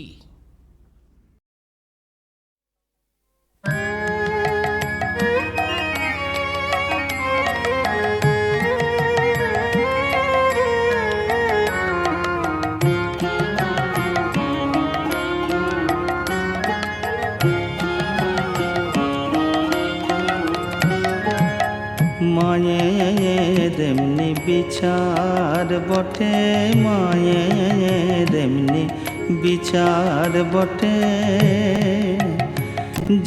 মায়ে দেমনি বিচার বটে, মায়ে দেমনি বিচার বটে,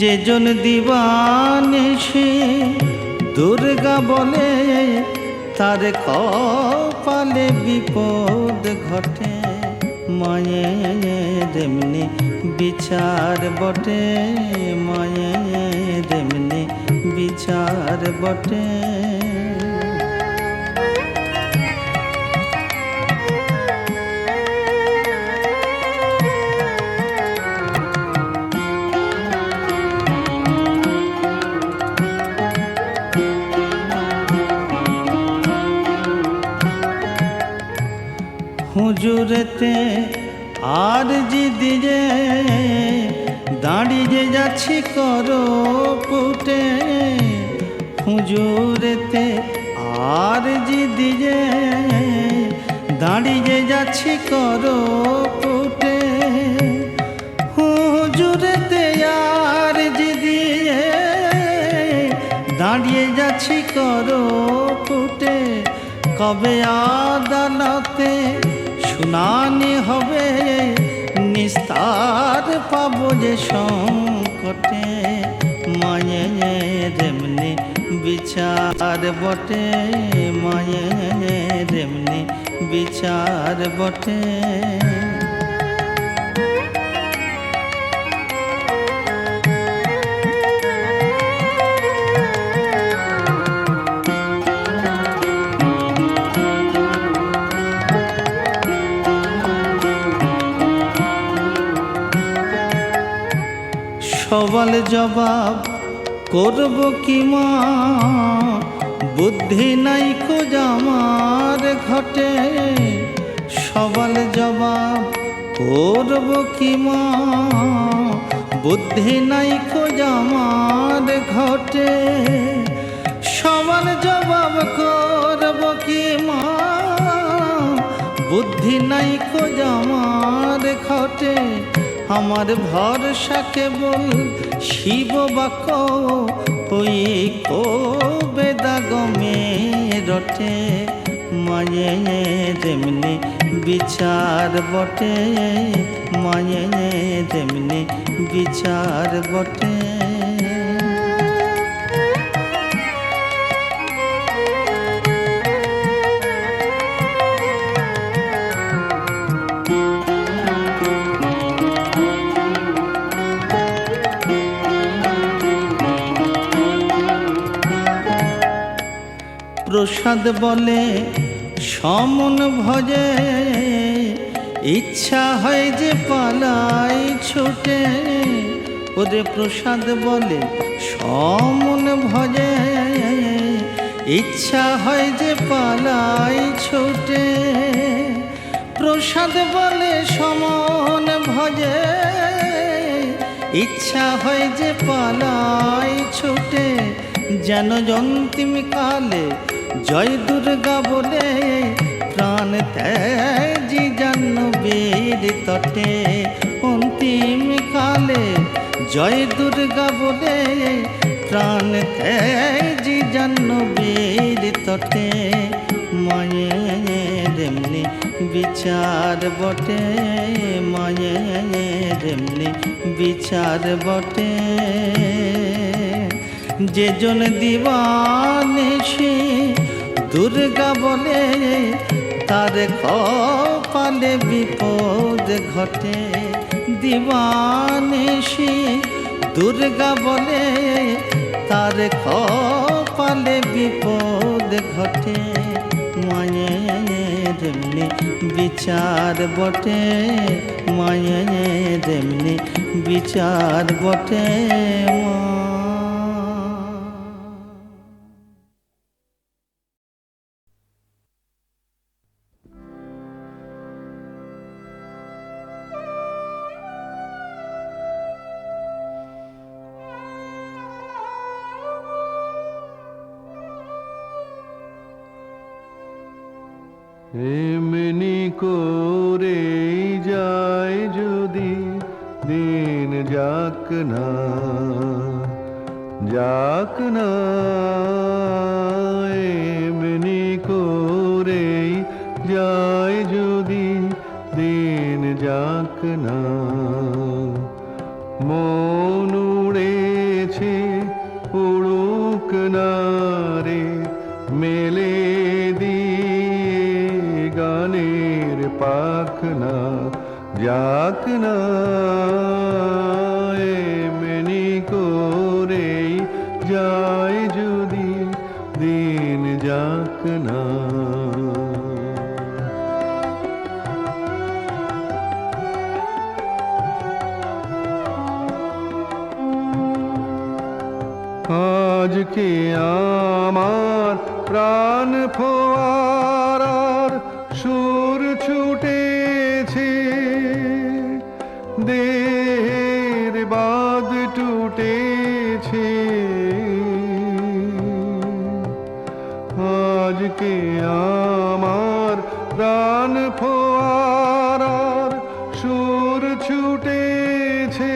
যেজন দিবানিশি দুর্গা বলে তার কপালে বিপদ ঘটে। মায়ে দেমনি বিচার বটে, মায়ে দেমনি বিচার বটে। হুজুরেতে আর জি দিয়ে দাঁড়িয়ে যাচ্ছি করো পুটে, হুজুরেতে আর জি দিয়ে দাঁড়িয়ে যাচ্ছি করো পুটে, হুজুরেতে আর জি দিয়ে দাঁড়িয়ে যাচ্ছি করো পুটে। কবে আদালতে শুনানি হবে, নিস্তার পাবো যে সংকটে। মায়ে দেমনি বিচার বটে, মায়ে দেমনি বিচার বটে। সওয়াল জবাব করব কি মা, বুদ্ধি নাই খোঁজামার ঘটে। সওয়াল জবাব করব কি মা, বুদ্ধি নাই খোঁজামার ঘটে। সওয়াল জবাব করব কি মা, বুদ্ধি নাই খোঁজামার ঘটে। আমার ভরসা কেবল শিব বাক্য ওই বেদাগমে রটে মায়ে যেমনি বিচার বটে মায়ে যেমনি বিচার বটে প্রসাদ বলে সমন ভজে ইচ্ছা হয় যে পালাই ছুটে ওরে প্রসাদ বলে সমন ভজে ইচ্ছা হয় যে পালাই ছুটে প্রসাদ বলে সমন ভজে ইচ্ছা হয় যে পালাই ছুটে যেন অন্তিম কালে জয় দুর্গা বলে প্রাণ ত্যাজি জাহ্নবীর তটে অন্তিম কালে জয় দুর্গা বলে প্রাণ ত্যাজি জাহ্নবীর তটে মায়ের এমনি বিচার বটে মায়ের এমনি বিচার বটে যে জন দিবানিশি দুর্গা বলে তার কপালে বিপদ ঘটে দিবানিশি দুর্গা বলে তার কপালে বিপদ ঘটে মায়ের এমনি বিচার বটে মায়ের এমনি বিচার বটে মা এমনি করে যায় যদি দিন যাক না এমনি করে যায় যদি দিন যাক না মন উড়েছে উড়ুক না রে মেলে গানের পাখনা যাক না এমনি করেই যায় যদি দিন যাক না আজকে আমার প্রাণ ফোয়ারার সুর ছুটেছে দেহের বাঁধ টুটেছে আজকে আমার প্রাণ ফোয়ারার সুর ছুটেছে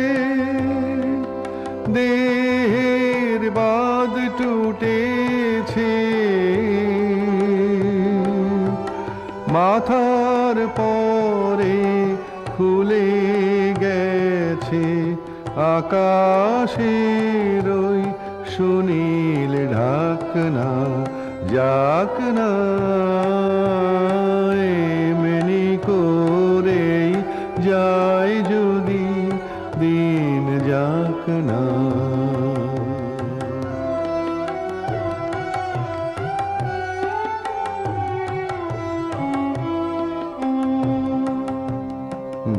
দেহের বাঁধ টুটেছে মাথার পরে খুলে গেছে আকাশের ওই সুনীল ঢাকনা যাক না এমনি করেই যায় যদি দিন যাক না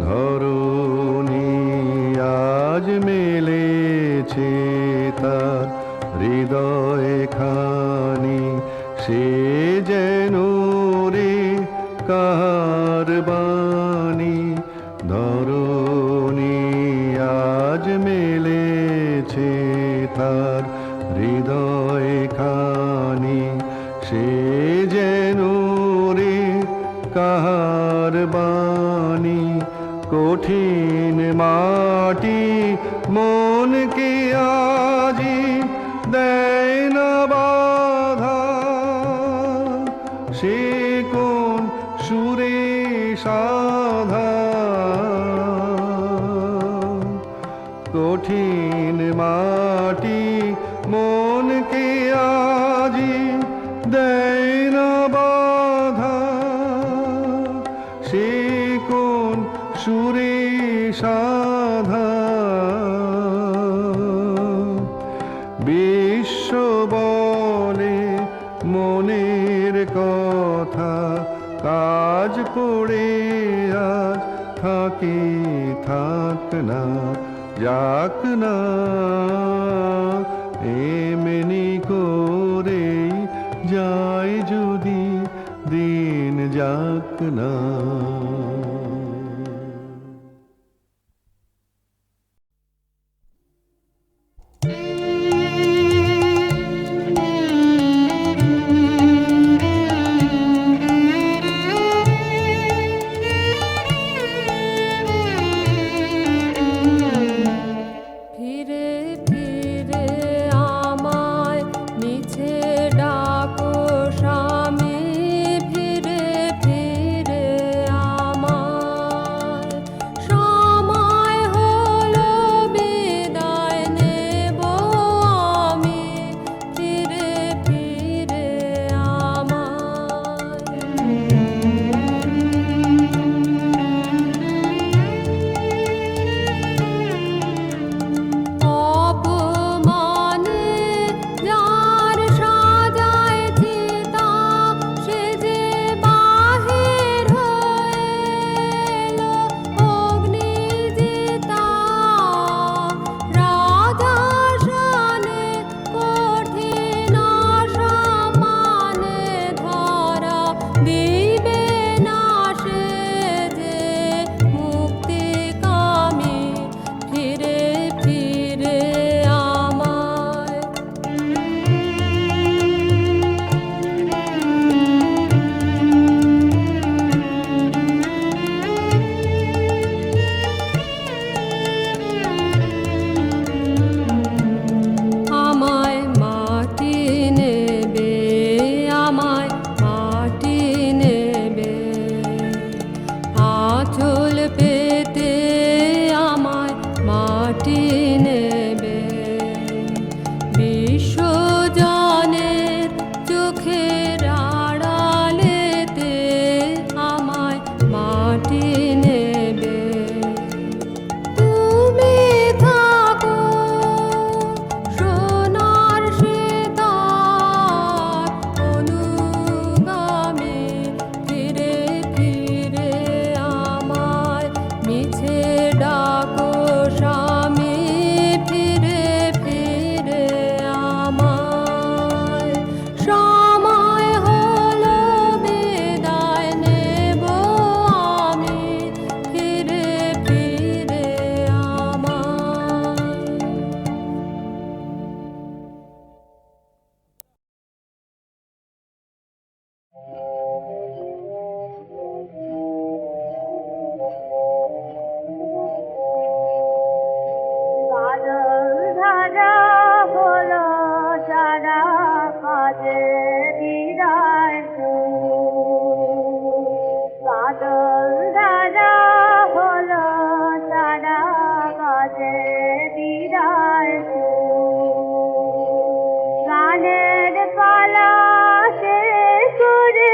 ধরণী আজ মেলেছে তার হৃদয় খানি সে যেন রে কার বাণী ধরণী আজ মেলেছে তার হৃদয় খানি সে যেন রে কার বাণী কঠিন মাটি মনকে আজি দেয় না বাধা, সে কোন সুরে সাধা। কঠিন মাটি মনকে আজি দেয় না বাধা, সে কোন সুরে সাধা। বিশ্ব বলে মনের কথা, কাজ পড়ে আজ থাকি থাক না, যাক না এমনি করে যায় যদি দিন যাক না। ফিরে ফিরে আমায় মিছে ডাকো স্বামী, ফিরে ফিরে আমায়। সময় হলো বিদায় নেব আমি, ফিরে ফিরে অপমানে যার সাজায় চিতা, সে যে বাহির হলো অগ্নিজিতা। রাজা শানে কঠিন সম্মানে ধরা দিবে না সে যে মুক্তিকামী, ফিরে ফিরে আমায়। আমায় মাটি নেবে, আমায় মাটি নেবে, আঁচল পেতে আমায় মাটি নেবে। বিশ্বজনের চোখের আড়ালেতে আমায় মাটি নেবে। তুমি থাকো সোনার সেতার অনুগামী, ফিরে ফিরে আমায় মিছে ডাকো স্বামী, ফিরে ফিরে আমায়। সময় হলো বিদায় নেব আমি, ফিরে ফিরে আমায়। বাদল ধারা হলো সারা কাজে বিদায়, বাদল ধারা হলো সারা কাজে বিদায়। গানের পালা শেষ করে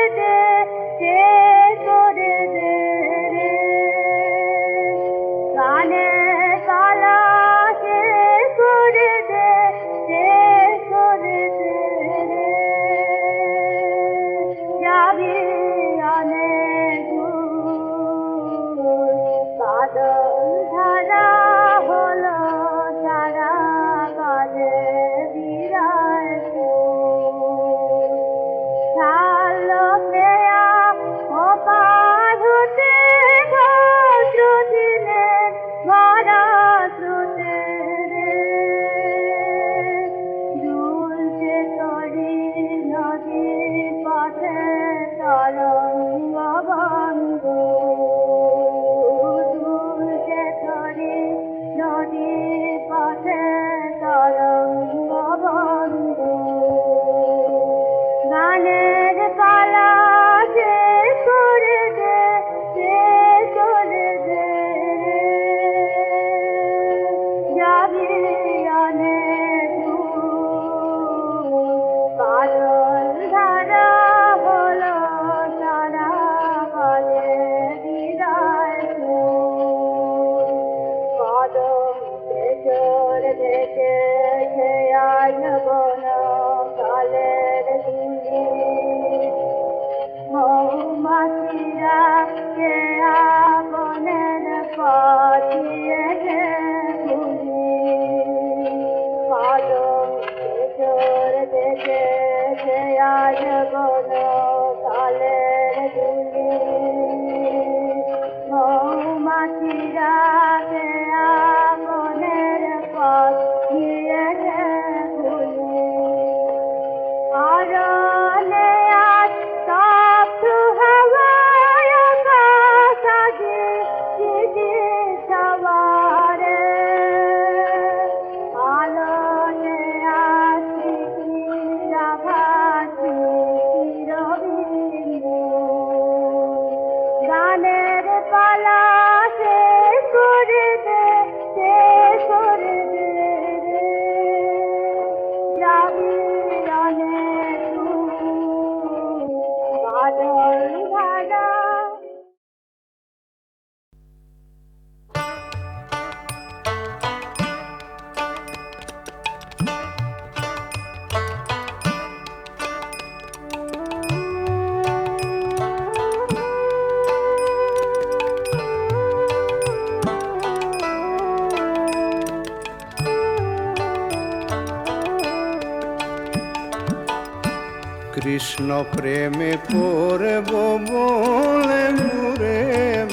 কৃষ্ণ প্রেমে করব বলে ঘুরে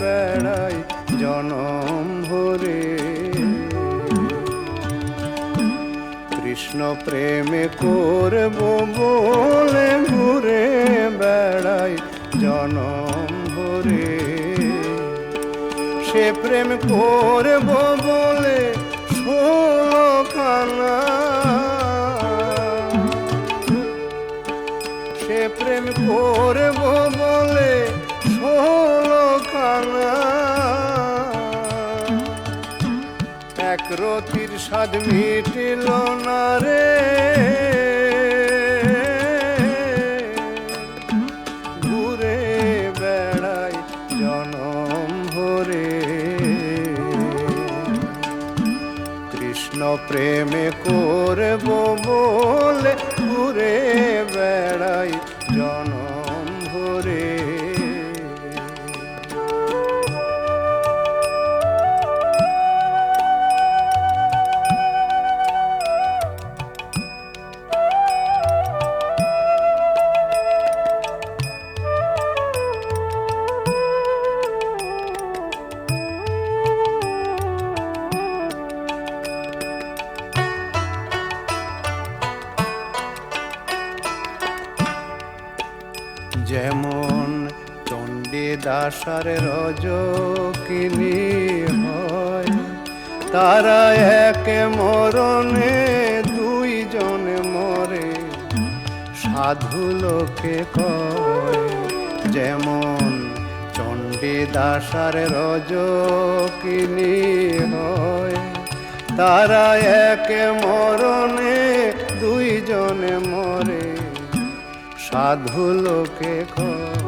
বেড়াই জনম ভরে। কৃষ্ণ প্রেমে করব বলে ঘুরে বেড়াই জনম ভরে। সে প্রেম করব বলে 16 খানা, সে প্রেম করব বলে 16 খানা। এক রতির স্বাদ মিটিল না রে, ঘুরে বেড়াই জনম ভরে। কৃষ্ণ প্রেমে করব বলে ঘুরে বেড়াই জনম ভরে। যেমন চণ্ডীদাসার রজকিনী হয়, তারা এক মরণে দুইজনে মরে, সাধু লোকে কয়। যেমন চণ্ডীদাসার রজকিনী হয়, তারা এক মরণে দুইজনে মরে, সাধু লোকে কয়।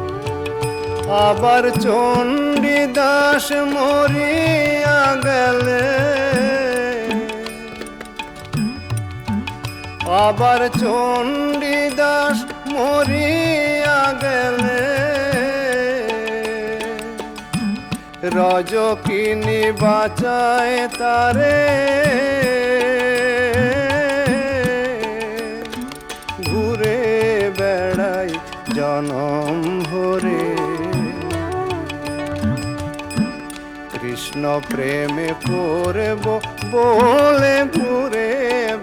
আবার চণ্ডীদাস মরিয়া গেলে, আবার চণ্ডীদাস মরিয়া গেলে, রজকিনী বাঁচায় তারে, ঘুরে বেড়াই জনম ভরে। কৃষ্ণ প্রেমে করব বলে ঘুরে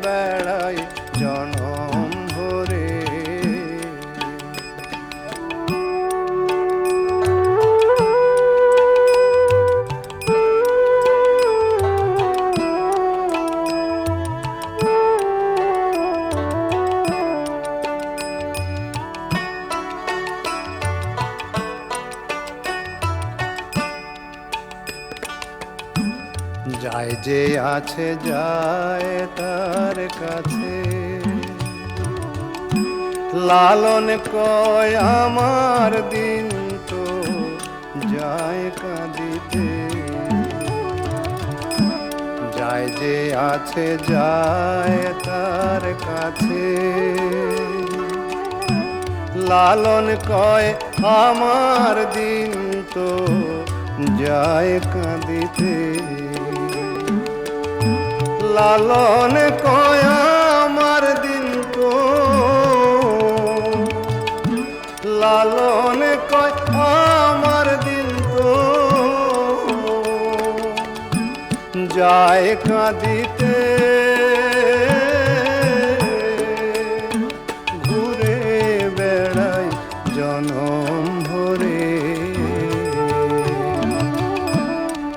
বেড়াই জনম ভরে। যায় যে আছে যায় তার কাছে, লালন কয় আমার দিন তো যায় কাঁদিতে। যায় যে আছে যায় তার কাছে, লালন কয় আমার দিন তো যায় কাঁদিতে। লালন কয় আমার দিন তো, লালন কয় আমার দিন তো যায় কাঁদিতে। ঘুরে বেড়াই জনম ভরে।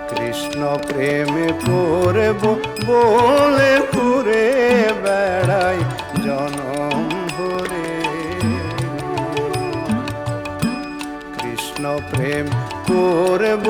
কৃষ্ণ প্রেমে করব বলে ঘুরে বেড়াই জনম ভরে। কৃষ্ণ প্রেম করব